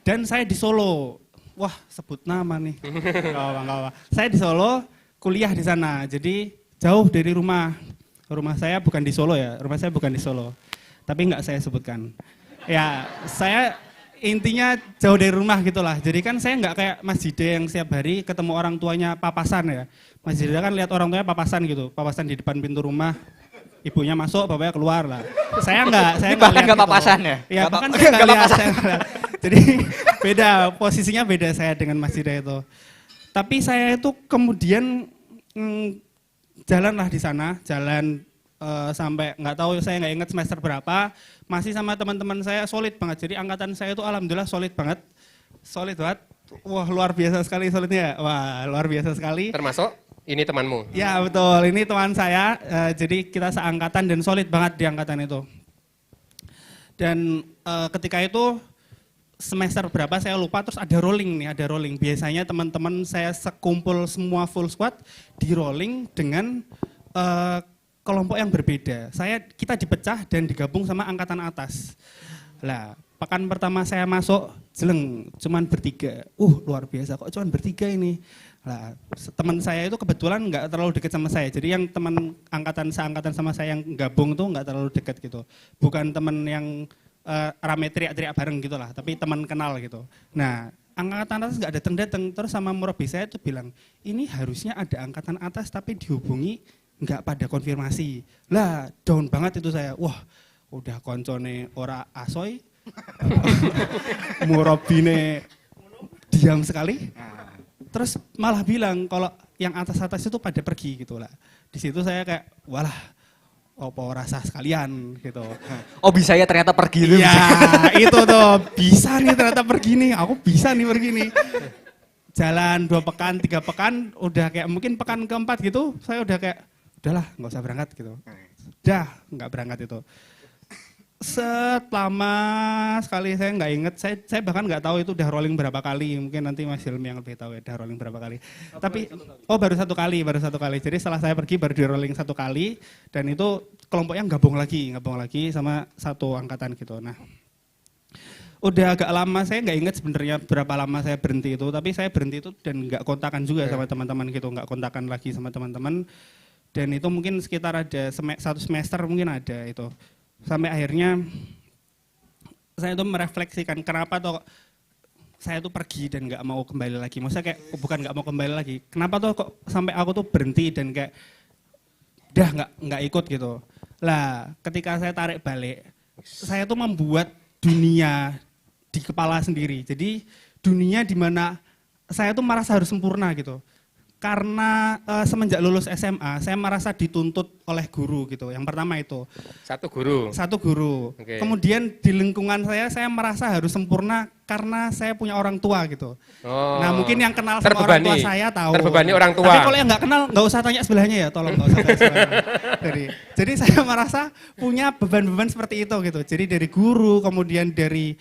Dan saya di Solo, wah sebut nama nih, nggak apa. Saya di Solo, kuliah di sana, jadi jauh dari rumah. Rumah saya bukan di Solo ya, rumah saya bukan di Solo, tapi nggak saya sebutkan. Ya, saya intinya jauh dari rumah gitulah. Jadi kan saya nggak kayak Mas Jida yang setiap hari ketemu orang tuanya papasan ya. Mas Jida kan lihat orang tuanya papasan gitu, papasan di depan pintu rumah. Ibunya masuk, bapaknya keluar lah. Saya nggak
bahkan nggak
gitu.
papasan ya?
Iya, bahkan saya nggak lihat. Jadi beda, posisinya beda saya dengan Mas Jida itu. Tapi saya itu kemudian jalanlah di sana, sampai nggak tahu, saya nggak ingat semester berapa, masih sama teman-teman saya solid banget. Jadi angkatan saya itu alhamdulillah solid banget. Wah, luar biasa sekali solidnya. Wah, luar biasa sekali.
Termasuk ini temanmu?
Ya betul, ini teman saya. Jadi kita seangkatan dan solid banget di angkatan itu. Dan ketika itu semester berapa saya lupa, terus ada rolling. Biasanya teman-teman saya sekumpul semua full squad di rolling dengan kelompok yang berbeda. Kita dipecah dan digabung sama angkatan atas. Lah, pekan pertama saya masuk, jeleng, cuman bertiga. Luar biasa, kok cuman bertiga ini. Lah, teman saya itu kebetulan nggak terlalu dekat sama saya. Jadi yang teman seangkatan sama saya yang gabung tuh nggak terlalu dekat gitu. Bukan teman yang rame teriak-teriak bareng gitu lah, tapi teman kenal gitu. Nah, angkatan atas nggak datang-datang, terus sama murabi saya tuh bilang, ini harusnya ada angkatan atas tapi dihubungi nggak pada konfirmasi. Lah, down banget itu saya. Wah, udah koncone ora asoy, murabine diam sekali. Terus malah bilang kalau yang atas-atas itu pada pergi gitu lah. Di situ saya kayak, walah, opo rasa sekalian gitu.
Oh bisa ya ternyata pergi lu.
Iya, itu tuh bisa nih ternyata pergi nih. Aku bisa nih pergi nih. Jalan 2 pekan, 3 pekan, udah kayak mungkin pekan keempat gitu, saya udah kayak udahlah nggak usah berangkat gitu. Udah nggak berangkat itu. Selama sekali saya nggak inget, saya bahkan nggak tahu itu udah rolling berapa kali. Mungkin nanti Mas Hilmi yang lebih tahu ya udah rolling berapa kali. Tapi baru satu kali. Jadi setelah saya pergi baru di rolling 1 kali dan itu kelompoknya gabung lagi sama satu angkatan gitu. Nah, udah agak lama, saya nggak ingat sebenarnya berapa lama saya berhenti itu, tapi saya berhenti itu dan nggak kontakan juga sama teman-teman gitu, nggak kontakan lagi sama teman-teman. Dan itu mungkin sekitar ada 1 semester mungkin ada itu. Sampai akhirnya saya tuh merefleksikan kenapa tuh saya tuh pergi dan nggak mau kembali lagi. Maksudnya kayak bukan nggak mau kembali lagi. Kenapa tuh kok sampai aku tuh berhenti dan kayak udah nggak ikut gitu. Lah ketika saya tarik balik, saya tuh membuat dunia di kepala sendiri. Jadi dunia di mana saya tuh merasa harus sempurna gitu. Karena semenjak lulus SMA, saya merasa dituntut oleh guru gitu. Yang pertama itu.
Satu guru.
Satu guru.
Okay.
Kemudian di lingkungan saya merasa harus sempurna karena saya punya orang tua gitu.
Oh.
Nah mungkin yang kenal sama orang tua saya tahu.
Terbebani orang tua.
Tapi kalau yang nggak kenal, nggak usah tanya sebelahnya ya, tolong nggak usah tanya sebelahnya. Jadi saya merasa punya beban-beban seperti itu gitu. Jadi dari guru, kemudian dari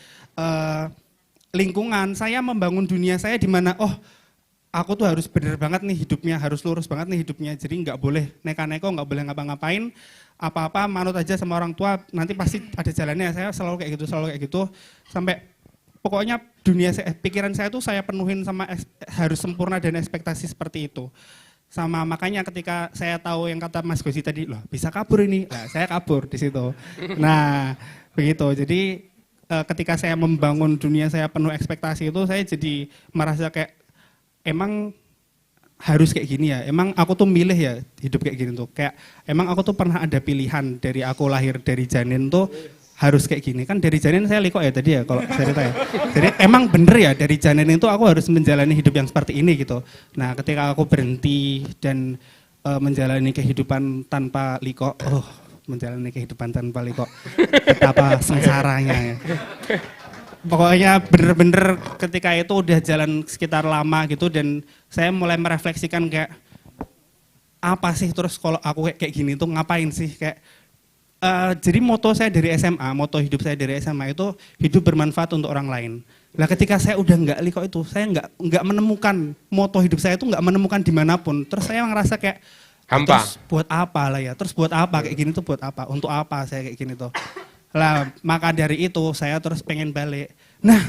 lingkungan, saya membangun dunia saya di mana, aku tuh harus bener banget nih hidupnya, harus lurus banget nih hidupnya. Jadi nggak boleh neka-neko, nggak boleh ngapa-ngapain, apa-apa manut aja sama orang tua, nanti pasti ada jalannya. Saya selalu kayak gitu, sampai pokoknya dunia pikiran saya tuh saya penuhin sama harus sempurna dan ekspektasi seperti itu. Sama makanya ketika saya tahu yang kata Mas Gosi tadi, loh bisa kabur ini, nah, saya kabur di situ. Nah begitu, jadi ketika saya membangun dunia saya penuh ekspektasi itu, saya jadi merasa kayak, emang harus kayak gini ya, emang aku tuh milih ya hidup kayak gini tuh. Kayak emang aku tuh pernah ada pilihan dari aku lahir dari janin tuh harus kayak gini. Kan dari janin saya liko ya tadi ya kalau cerita ya. Jadi emang bener ya dari janin itu aku harus menjalani hidup yang seperti ini gitu. Nah ketika aku berhenti dan menjalani kehidupan tanpa liko, menjalani kehidupan tanpa liko, betapa sengsaranya ya. Pokoknya bener-bener ketika itu udah jalan sekitar lama gitu dan saya mulai merefleksikan kayak apa sih terus kalau aku kayak gini tuh ngapain sih kayak jadi moto saya dari SMA, moto hidup saya dari SMA itu hidup bermanfaat untuk orang lain. Nah ketika saya udah nggak liko itu, saya nggak menemukan moto hidup saya itu nggak menemukan dimanapun. Terus saya ngerasa kayak
hampa.
Terus buat apa lah ya? Terus buat apa kayak gini tuh buat apa? Untuk apa saya kayak gini tuh? Lah maka dari itu saya terus pengen balik. Nah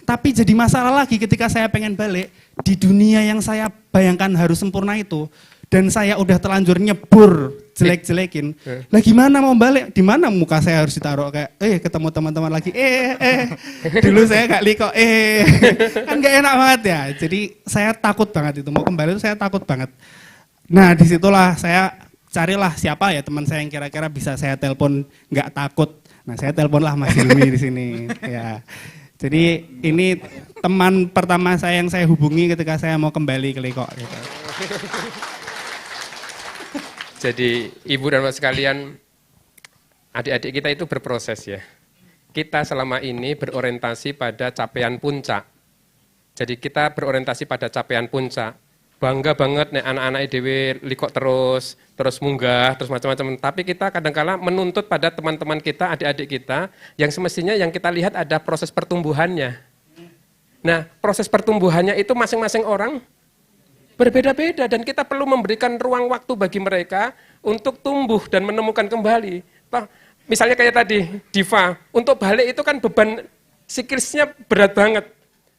tapi jadi masalah lagi ketika saya pengen balik di dunia yang saya bayangkan harus sempurna itu dan saya udah terlanjur nyebur jelek-jelekin. Lah gimana mau balik? Di mana muka saya harus ditaruh kayak ketemu teman-teman lagi dulu saya gak liko kan gak enak banget ya. Jadi saya takut banget itu mau kembali itu saya takut banget. Nah disitulah saya carilah siapa ya teman saya yang kira-kira bisa saya telepon nggak takut. Nah saya teleponlah Mas Hilmi di sini. Ya, jadi ini teman pertama saya yang saya hubungi ketika saya mau kembali ke Liko. Gitu.
Jadi ibu dan bapak sekalian, adik-adik kita itu berproses ya. Kita selama ini berorientasi pada capaian puncak. Jadi kita berorientasi pada capaian puncak. Bangga banget nih anak-anak IDW liko terus munggah, terus macam-macam. Tapi kita kadang-kala menuntut pada teman-teman kita, adik-adik kita, yang semestinya yang kita lihat ada proses pertumbuhannya. Nah, proses pertumbuhannya itu masing-masing orang berbeda-beda dan kita perlu memberikan ruang waktu bagi mereka untuk tumbuh dan menemukan kembali. Misalnya kayak tadi, Diva, untuk balik itu kan beban psikisnya berat banget.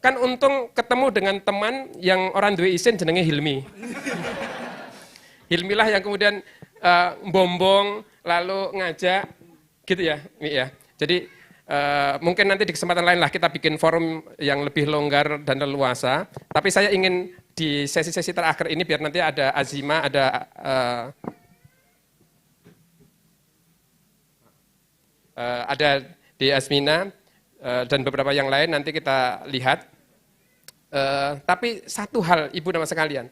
Kan untung ketemu dengan teman yang orang duwe isin jenenge Hilmi. Hilmilah yang kemudian bombong lalu ngajak gitu ya, Mi ya. Jadi mungkin nanti di kesempatan lain lah kita bikin forum yang lebih longgar dan leluasa. Tapi saya ingin di sesi-sesi terakhir ini biar nanti ada Azima, ada di Asmina dan beberapa yang lain nanti kita lihat. Tapi satu hal ibu dan bapak sekalian,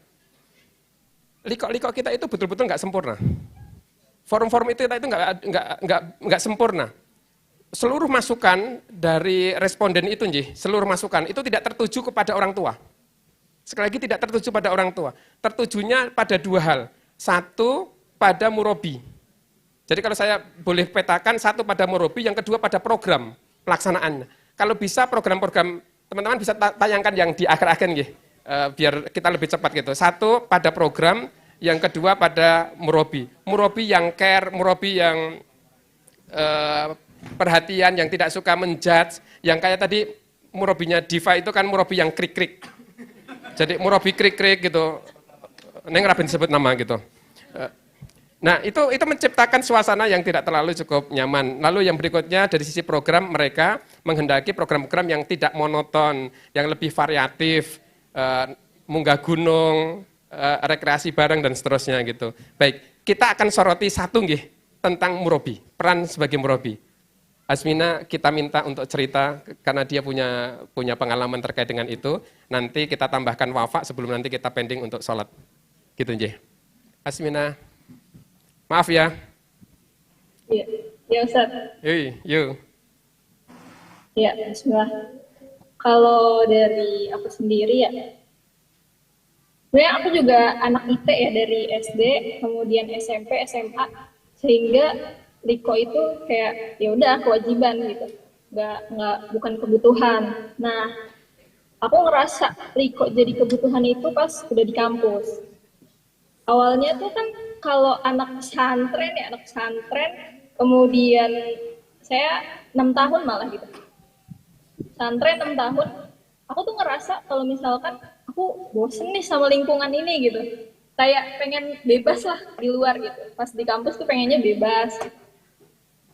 liko-liko kita itu betul-betul nggak sempurna. Forum-forum itu nggak sempurna. Seluruh masukan dari responden itu, seluruh masukan itu tidak tertuju kepada orang tua. Sekali lagi tidak tertuju pada orang tua. Tertujunya pada dua hal. Satu pada murobi. Jadi kalau saya boleh petakan, satu pada murobi, yang kedua pada program pelaksanaannya. Kalau bisa program-program teman-teman bisa tayangkan yang di akhir-akhir biar kita lebih cepat gitu. Satu pada program, yang kedua pada murobi. Murobi yang care, murobi yang perhatian, yang tidak suka menjudge, Yang kayak tadi murabinya Diva itu kan murabi yang krik-krik. Jadi murabi krik-krik gitu. Neng Rabin sebut nama gitu. Nah itu menciptakan suasana yang tidak terlalu cukup nyaman. Lalu yang berikutnya dari sisi program, mereka menghendaki program-program yang tidak monoton, yang lebih variatif, munggah gunung, rekreasi bareng dan seterusnya gitu. Baik, kita akan soroti satu nggih tentang murabi, peran sebagai murabi. Asmina kita minta untuk cerita karena dia punya pengalaman terkait dengan itu. Nanti kita tambahkan Wafa sebelum nanti kita pending untuk sholat. Gitu nggih. Asmina. Maaf ya.
Iya, ya Ustaz.
Yuk.
Ya, bismillah. Kalau dari aku sendiri ya, sebenarnya aku juga anak IT ya dari SD, kemudian SMP, SMA, sehingga Liko itu kayak ya udah kewajiban gitu, bukan kebutuhan. Nah, aku ngerasa Liko jadi kebutuhan itu pas udah di kampus. Awalnya tuh kan kalau anak pesantren, kemudian saya 6 tahun malah gitu. Pesantren 6 tahun, aku tuh ngerasa kalau misalkan aku bosen nih sama lingkungan ini gitu. Kayak pengen bebas lah di luar gitu. Pas di kampus tuh pengennya bebas gitu.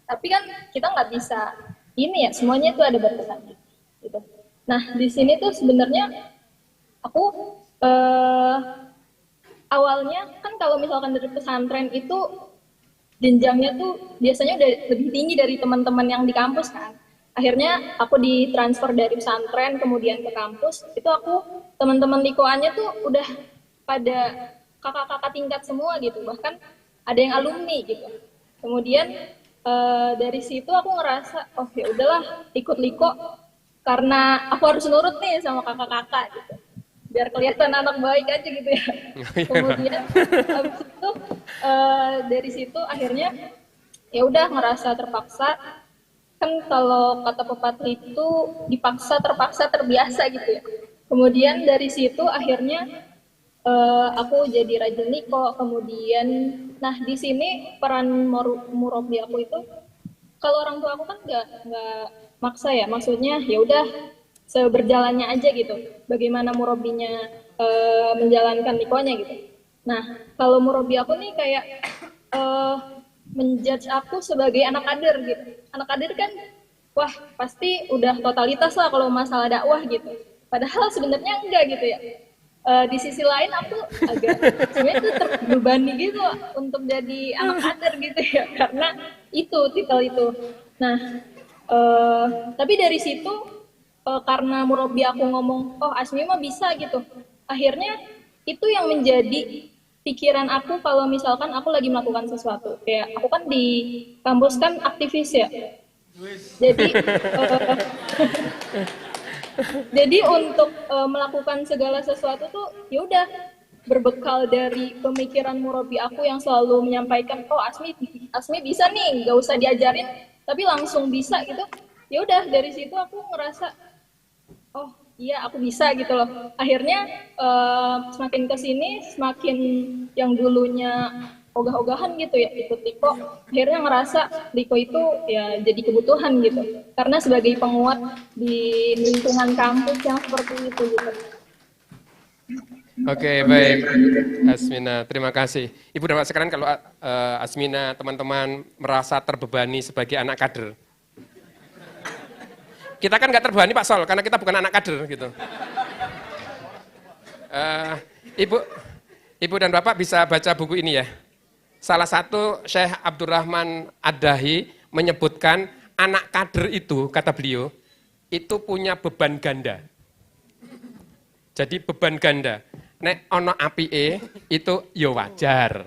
Tapi kan kita nggak bisa ini ya, semuanya itu ada batasannya gitu. Nah, di sini tuh sebenarnya aku awalnya kan kalau misalkan dari pesantren itu jenjangnya tuh biasanya udah lebih tinggi dari teman-teman yang di kampus kan. Akhirnya aku ditransfer dari pesantren kemudian ke kampus, itu aku teman-teman likoannya tuh udah pada kakak-kakak tingkat semua gitu, bahkan ada yang alumni gitu. Kemudian dari situ aku ngerasa oh ya udahlah ikut liko karena aku harus nurut nih sama kakak-kakak gitu. Biar kelihatan anak baik aja gitu ya. Kemudian habis itu dari situ akhirnya ya udah ngerasa terpaksa. Kan kalau kata pepatah itu dipaksa terpaksa terbiasa gitu ya. Kemudian dari situ akhirnya aku jadi rajin liko. Kemudian nah di sini peran murabi aku itu kalau orang tua aku kan nggak maksa ya, maksudnya ya udah seberjalannya aja gitu, bagaimana murabinya menjalankan likonya gitu. Nah, kalau murabi aku nih kayak menjudge aku sebagai anak kader gitu. Anak kader kan, wah pasti udah totalitas lah kalau masalah dakwah gitu. Padahal sebenarnya enggak gitu ya. Di sisi lain aku agak sebenarnya tuh terbebani gitu untuk jadi anak kader gitu ya, karena itu titel itu. Nah, tapi dari situ karena murabi aku ngomong, oh Asmi mah bisa gitu. Akhirnya itu yang menjadi pikiran aku kalau misalkan aku lagi melakukan sesuatu. Kayak aku kan di kampus kan aktivis ya. Jadi untuk melakukan segala sesuatu tuh ya udah berbekal dari pemikiran murabi aku yang selalu menyampaikan, oh Asmi bisa nih, nggak usah diajarin, tapi langsung bisa gitu. Ya udah dari situ aku ngerasa, oh iya aku bisa gitu loh. Akhirnya semakin kesini, semakin yang dulunya ogah-ogahan gitu ya ikut liko, akhirnya ngerasa liko itu ya jadi kebutuhan gitu. Karena sebagai penguat di lingkungan kampus yang seperti itu gitu.
Oke, baik Asmina, terima kasih. Ibu dan Bapak sekalian, kalau Asmina teman-teman merasa terbebani sebagai anak kader, kita kan nggak terbebani Pak Sol, karena kita bukan anak kader gitu. Ibu dan Bapak bisa baca buku ini ya. Salah satu Syekh Abdurrahman Ad-Dahi menyebutkan anak kader itu, kata beliau, itu punya beban ganda. Jadi beban ganda. Nek ono apike itu ya wajar.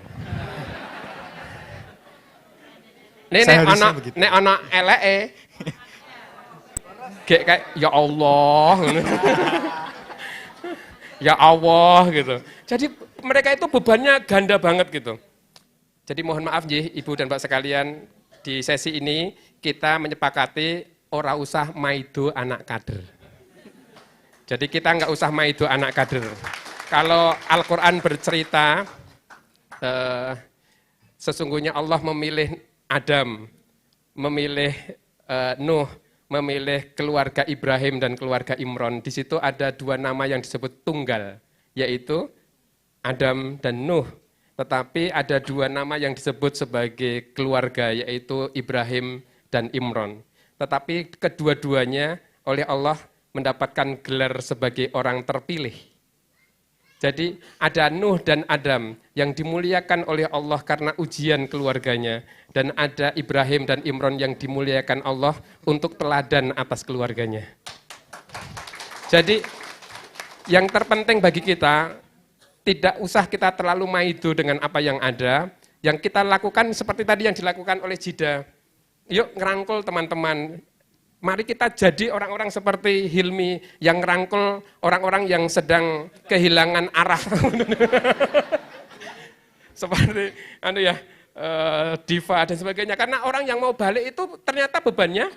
Nek ono eleke kayak ya Allah. Ya Allah gitu. Jadi mereka itu bebannya ganda banget gitu. Jadi mohon maaf nggih Ibu dan Pak sekalian, di sesi ini kita menyepakati ora usah maido anak kader. Jadi kita nggak usah maido anak kader. Kalau Al-Quran bercerita, sesungguhnya Allah memilih Adam, memilih Nuh, memilih keluarga Ibrahim dan keluarga Imron. Di situ ada dua nama yang disebut tunggal, yaitu Adam dan Nuh. Tetapi ada dua nama yang disebut sebagai keluarga, yaitu Ibrahim dan Imron. Tetapi kedua-duanya oleh Allah mendapatkan gelar sebagai orang terpilih. Jadi ada Nuh dan Adam yang dimuliakan oleh Allah karena ujian keluarganya. Dan ada Ibrahim dan Imron yang dimuliakan Allah untuk teladan atas keluarganya. Jadi yang terpenting bagi kita, tidak usah kita terlalu maido dengan apa yang ada. Yang kita lakukan seperti tadi yang dilakukan oleh Jida. Yuk ngerangkul teman-teman. Mari kita jadi orang-orang seperti Hilmi yang ngerangkul orang-orang yang sedang kehilangan arah. Seperti Diva dan sebagainya. Karena orang yang mau balik itu ternyata bebannya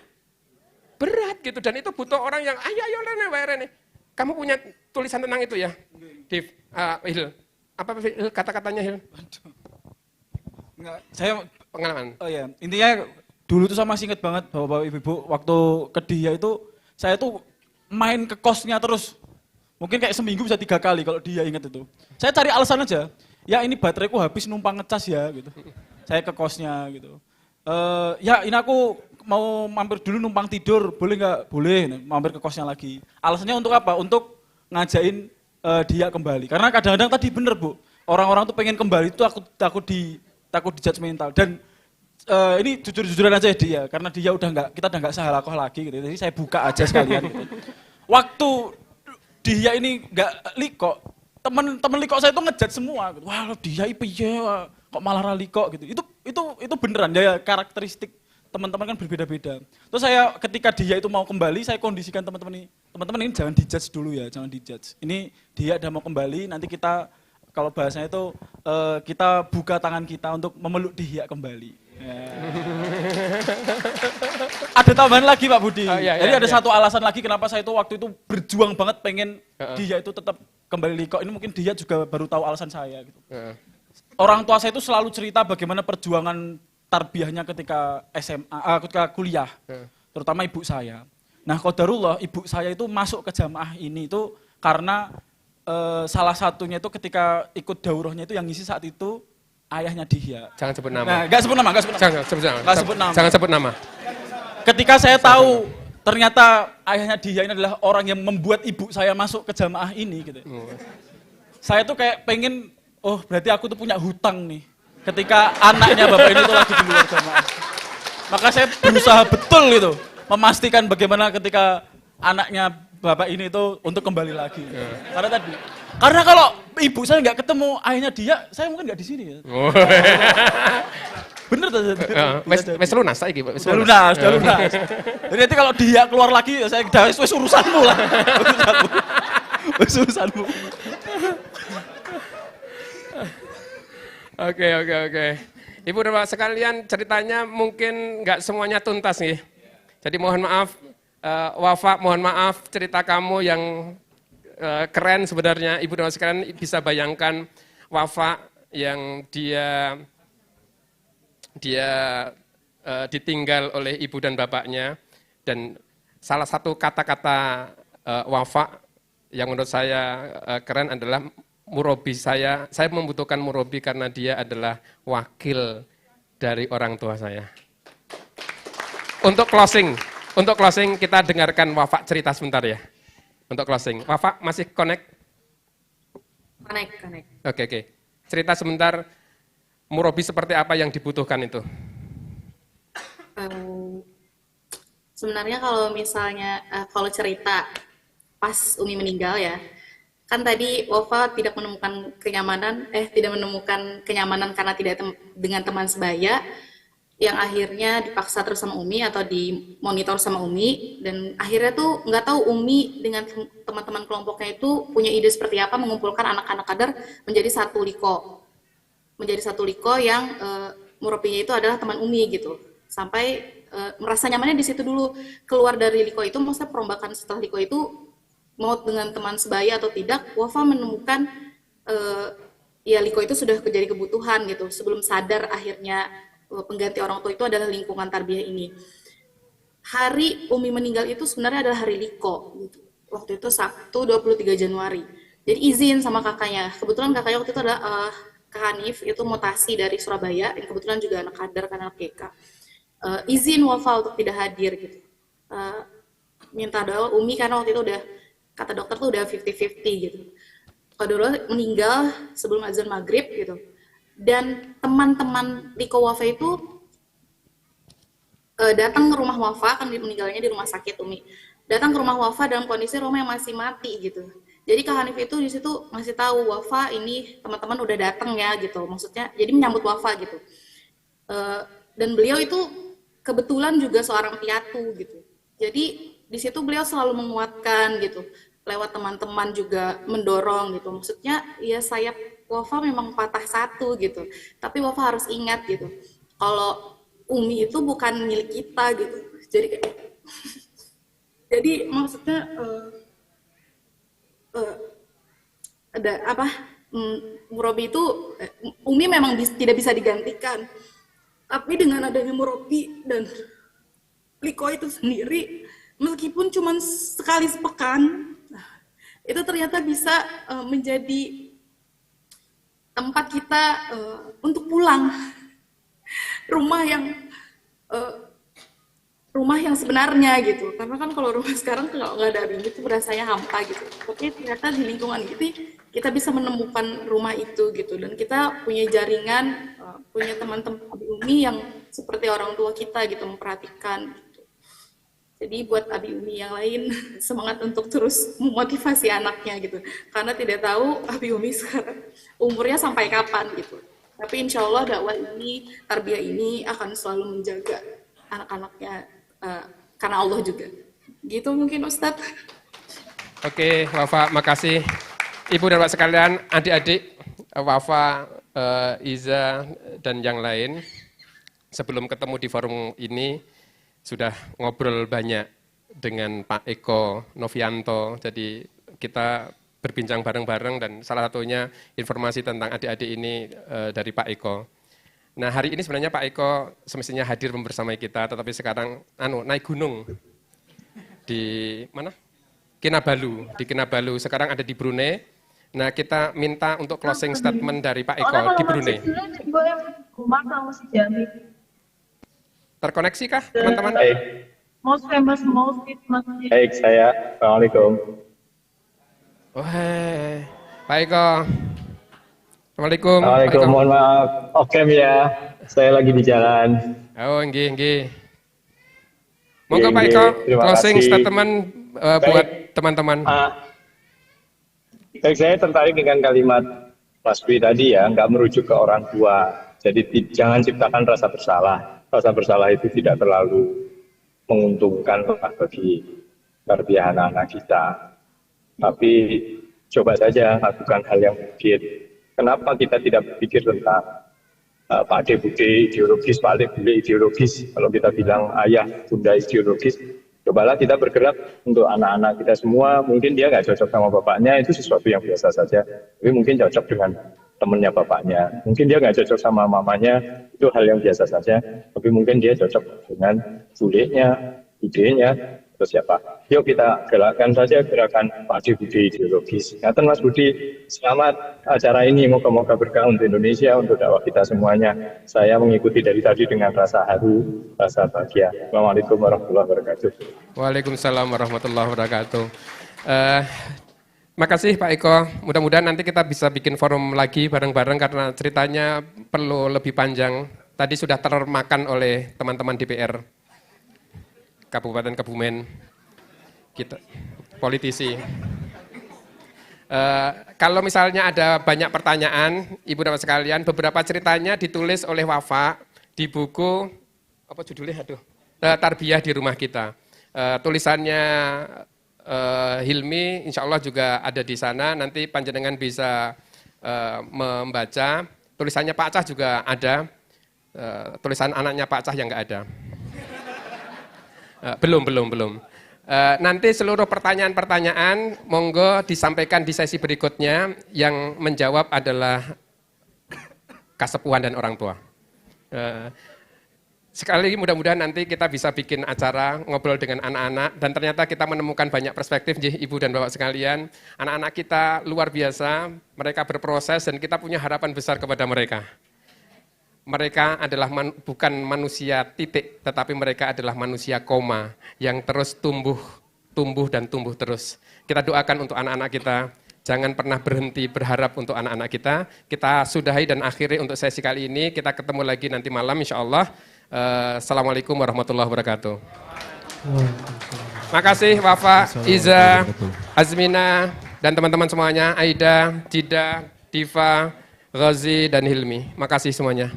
berat gitu. Dan itu butuh orang yang, ayo Rene. Kamu punya tulisan tentang itu ya? Div, Hil. Apa Hil, kata-katanya Hil?
Enggak, saya
pengalaman.
Oh ya, intinya dulu tuh saya masih ingat banget bapak ibu waktu ke dia itu saya tuh main ke kosnya terus. Mungkin kayak seminggu bisa 3 kali kalau dia ingat itu. Saya cari alasan aja. Ya ini bateraiku habis numpang ngecas ya gitu. Saya ke kosnya gitu. Ya ini aku mau mampir dulu numpang tidur, boleh nggak? Boleh, mampir ke kosnya lagi. Alasannya untuk apa? Untuk ngajain dia kembali. Karena kadang-kadang tadi bener Bu, orang-orang tuh pengen kembali itu takut di judgmental. Dan ini jujur-jujuran aja dia, karena dia kita udah nggak sahalakoh lagi gitu. Jadi saya buka aja sekalian. Gitu. Waktu dia ini nggak liko, temen liko saya itu ngejat semua. Gitu. Wah dia piye kok malah raliko gitu. Itu beneran ya, karakteristik teman-teman kan berbeda-beda. Terus saya ketika dia itu mau kembali, saya kondisikan teman-teman ini jangan dijudge dulu ya, jangan dijudge. Ini dia udah mau kembali, nanti kita kalau bahasanya itu kita buka tangan kita untuk memeluk dia kembali. Ya. Ada tambahan lagi Pak Budi. Jadi ada satu alasan lagi kenapa saya itu waktu itu berjuang banget pengen dia itu tetap kembali liko. Ini mungkin dia juga baru tahu alasan saya. Gitu. Orang tua saya itu selalu cerita bagaimana perjuangan tarbiyahnya ketika SMA, ketika kuliah, terutama ibu saya. Nah qadarullah ibu saya itu masuk ke jamaah ini itu karena salah satunya itu ketika ikut daurahnya itu yang ngisi saat itu ayahnya dia.
Jangan sebut nama.
Nah, nggak sebut nama.
Jangan sebut nama.
Ketika saya tahu ternyata ayahnya dia ini adalah orang yang membuat ibu saya masuk ke jamaah ini gitu. Saya tuh kayak pengen, oh berarti aku tuh punya hutang nih. Ketika anaknya bapak ini tuh lagi di luar jamaah. Maka saya berusaha betul gitu, memastikan bagaimana ketika anaknya bapak ini itu untuk kembali lagi. Karena kalau ibu saya nggak ketemu ayahnya dia, saya mungkin nggak di sini ya. Bener tuh.
Wes lunas saiki, Pak.
Sudah lunas. Jadi nanti kalau dia keluar lagi, ya saya wes urusanmu lah. Wes urusanmu.
Oke. Ibu dan Bapak sekalian, ceritanya mungkin nggak semuanya tuntas nih. Jadi mohon maaf, Wafa, mohon maaf cerita kamu yang keren sebenarnya. Ibu dan Bapak sekalian bisa bayangkan Wafa yang dia ditinggal oleh ibu dan bapaknya, dan salah satu kata-kata Wafa yang menurut saya keren adalah murabi saya membutuhkan murabi karena dia adalah wakil dari orang tua saya. Untuk closing kita dengarkan Wafa cerita sebentar ya. Untuk closing, Wafa masih connect?
Connect.
Oke. Cerita sebentar, murabi seperti apa yang dibutuhkan itu?
Sebenarnya kalau misalnya kalau cerita pas Umi meninggal ya, kan tadi Wafa tidak menemukan kenyamanan karena tidak dengan teman sebaya, yang akhirnya dipaksa terus sama Umi atau dimonitor sama Umi, dan akhirnya tuh nggak tahu Umi dengan teman-teman kelompoknya itu punya ide seperti apa mengumpulkan anak-anak kader menjadi satu liko yang murabinya itu adalah teman Umi gitu, sampai merasa nyamannya di situ dulu. Keluar dari liko itu, maksudnya perombakan setelah liko itu mau dengan teman sebaya atau tidak, Wafa menemukan ya liko itu sudah jadi kebutuhan gitu, sebelum sadar akhirnya pengganti orang tua itu adalah lingkungan tarbiyah ini. hari Umi meninggal itu sebenarnya adalah hari Liko gitu. Waktu itu Sabtu 23 Januari. Jadi izin sama kakaknya. Kebetulan kakaknya waktu itu adalah Kak Hanif, itu mutasi dari Surabaya, yang kebetulan juga anak kader kan anak GK. Izin Wafa untuk tidak hadir gitu. Minta doa Umi karena waktu itu udah kata dokter tuh udah 50-50 gitu. Qadarullah meninggal sebelum azan maghrib gitu. Dan teman-teman Liko Wafa itu datang ke rumah Wafa, kan meninggalnya di rumah sakit Umi. Datang ke rumah Wafa dalam kondisi rumah yang masih mati gitu. Jadi Kak Hanif itu di situ masih tahu Wafa ini teman-teman udah datang ya gitu. Maksudnya jadi menyambut Wafa gitu. Dan beliau itu kebetulan juga seorang piatu gitu. Jadi di situ beliau selalu menguatkan gitu. Lewat teman-teman juga mendorong gitu. Maksudnya ya sayap Wafa memang patah satu gitu. Tapi Wafa harus ingat gitu. Kalau Umi itu bukan milik kita gitu. Jadi jadi maksudnya ada apa? Murabi itu Umi memang tidak bisa digantikan. Tapi dengan adanya Murabi dan Liko itu sendiri, meskipun cuma sekali sepekan, itu ternyata bisa menjadi tempat kita untuk pulang. Rumah yang sebenarnya gitu, karena kan kalau rumah sekarang kalau nggak ada Abi itu rasanya hampa gitu, tapi ternyata di lingkungan itu kita bisa menemukan rumah itu gitu, dan kita punya jaringan, punya teman-teman Abi Umi yang seperti orang tua kita gitu, memperhatikan gitu. Jadi buat Abi Umi yang lain semangat untuk terus memotivasi anaknya gitu, karena tidak tahu Abi Umi sekarang umurnya sampai kapan gitu. Tapi insya Allah dakwah ini, tarbiyah ini akan selalu menjaga anak-anaknya karena Allah juga. Gitu mungkin Ustadz.
Oke, Wafa, makasih. Ibu dan Bapak sekalian, adik-adik, Wafa, Iza, dan yang lain, sebelum ketemu di forum ini, sudah ngobrol banyak dengan Pak Eko Novianto. Jadi kita berbincang bareng-bareng dan salah satunya informasi tentang adik-adik ini dari Pak Eko. Nah hari ini sebenarnya Pak Eko semestinya hadir membersamai kita, tetapi sekarang naik gunung di mana? Kinabalu, di Kinabalu. Sekarang ada di Brunei. Nah kita minta untuk closing statement dari Pak Eko di Brunei. Terkoneksi kah teman-teman?
Most famous masjid.
Baik, saya. Assalamualaikum.
Wah, Pak Eko. Assalamualaikum.
Assalamualaikum, mohon maaf. Oke ya, saya lagi di jalan.
Oh, nggih. Monggo Pak Eko, closing statement buat teman-teman.
Baik, saya tertarik dengan kalimat Mas Bri tadi ya, nggak merujuk ke orang tua. Jadi jangan ciptakan rasa bersalah. Rasa bersalah itu tidak terlalu menguntungkan bagi tarbiyah anak-anak kita. Tapi coba saja lakukan hal yang mungkin. Kenapa kita tidak berpikir tentang Pak De Bude ideologis, Pak De Bude ideologis, kalau kita bilang ayah, bunda ideologis, cobalah kita bergerak untuk anak-anak kita semua. Mungkin dia nggak cocok sama bapaknya, itu sesuatu yang biasa saja. Tapi mungkin cocok dengan temannya bapaknya. Mungkin dia nggak cocok sama mamanya, itu hal yang biasa saja. Tapi mungkin dia cocok dengan budenya, idenya, atau siapa. Yuk kita gerakkan saja gerakan Pak De Bude ideologis. Ngaten Mas Budi, selamat acara ini. Moga-moga berkah untuk Indonesia, untuk dakwah kita semuanya. Saya mengikuti dari tadi dengan rasa haru, rasa bahagia. Assalamualaikum warahmatullahi wabarakatuh.
Waalaikumsalam warahmatullahi wabarakatuh. Makasih Pak Eko. Mudah-mudahan nanti kita bisa bikin forum lagi bareng-bareng karena ceritanya perlu lebih panjang. Tadi sudah termakan oleh teman-teman DPR. Kabupaten Kebumen, kita politisi. Kalau misalnya ada banyak pertanyaan, Ibu dan Bapak sekalian, beberapa ceritanya ditulis oleh Wafa di buku apa judulnya? Tarbiyah di Rumah Kita. Tulisannya Hilmi, insya Allah juga ada di sana. Nanti panjenengan bisa membaca. Tulisannya Pak Cah juga ada. Tulisan anaknya Pak Cah yang nggak ada. Belum. Nanti seluruh pertanyaan-pertanyaan monggo disampaikan di sesi berikutnya. Yang menjawab adalah kasepuan dan orang tua. Sekali lagi mudah-mudahan nanti kita bisa bikin acara ngobrol dengan anak-anak dan ternyata kita menemukan banyak perspektif Ibu dan Bapak sekalian. Anak-anak kita luar biasa, mereka berproses dan kita punya harapan besar kepada mereka. Mereka adalah bukan manusia titik, tetapi mereka adalah manusia koma yang terus tumbuh dan tumbuh terus. Kita doakan untuk anak-anak kita. Jangan pernah berhenti berharap untuk anak-anak kita. Kita sudahi dan akhiri untuk sesi kali ini. Kita ketemu lagi nanti malam insya Allah. Assalamualaikum warahmatullahi wabarakatuh. Makasih Wafa, Iza, Azmina, dan teman-teman semuanya. Aida, Dida, Diva, Ghazi, dan Hilmi. Makasih semuanya.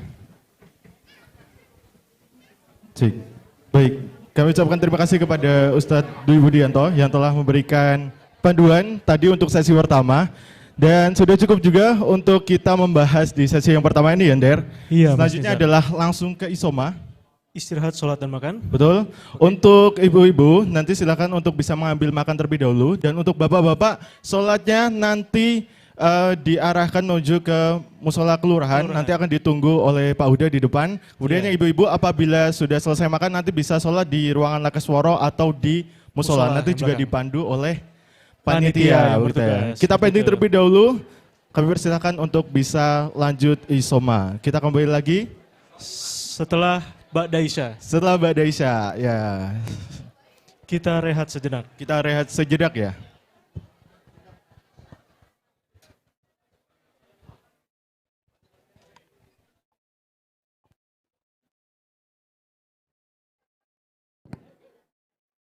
Baik, kami ucapkan terima kasih kepada Ustadz Dwi Budianto yang telah memberikan panduan tadi untuk sesi pertama. Dan sudah cukup juga untuk kita membahas di sesi yang pertama ini ya, Der.
Iya,
selanjutnya adalah langsung ke Isoma.
Istirahat, sholat, dan makan.
Betul. Untuk ibu-ibu nanti silakan untuk bisa mengambil makan terlebih dahulu. Dan untuk bapak-bapak, sholatnya nanti diarahkan menuju ke musola kelurahan. Nanti akan ditunggu oleh Pak Huda di depan. Kemudian yang ibu-ibu apabila sudah selesai makan nanti bisa sholat di ruangan Lakesworo atau di musola. Nanti juga dipandu oleh panitia. Kita pending terlebih dahulu. Kami persilakan untuk bisa lanjut Isoma. Kita kembali lagi
setelah Mbak Daisha.
Setelah Mbak Daisha, ya.
Kita rehat sejenak.
Kita rehat sejenak ya.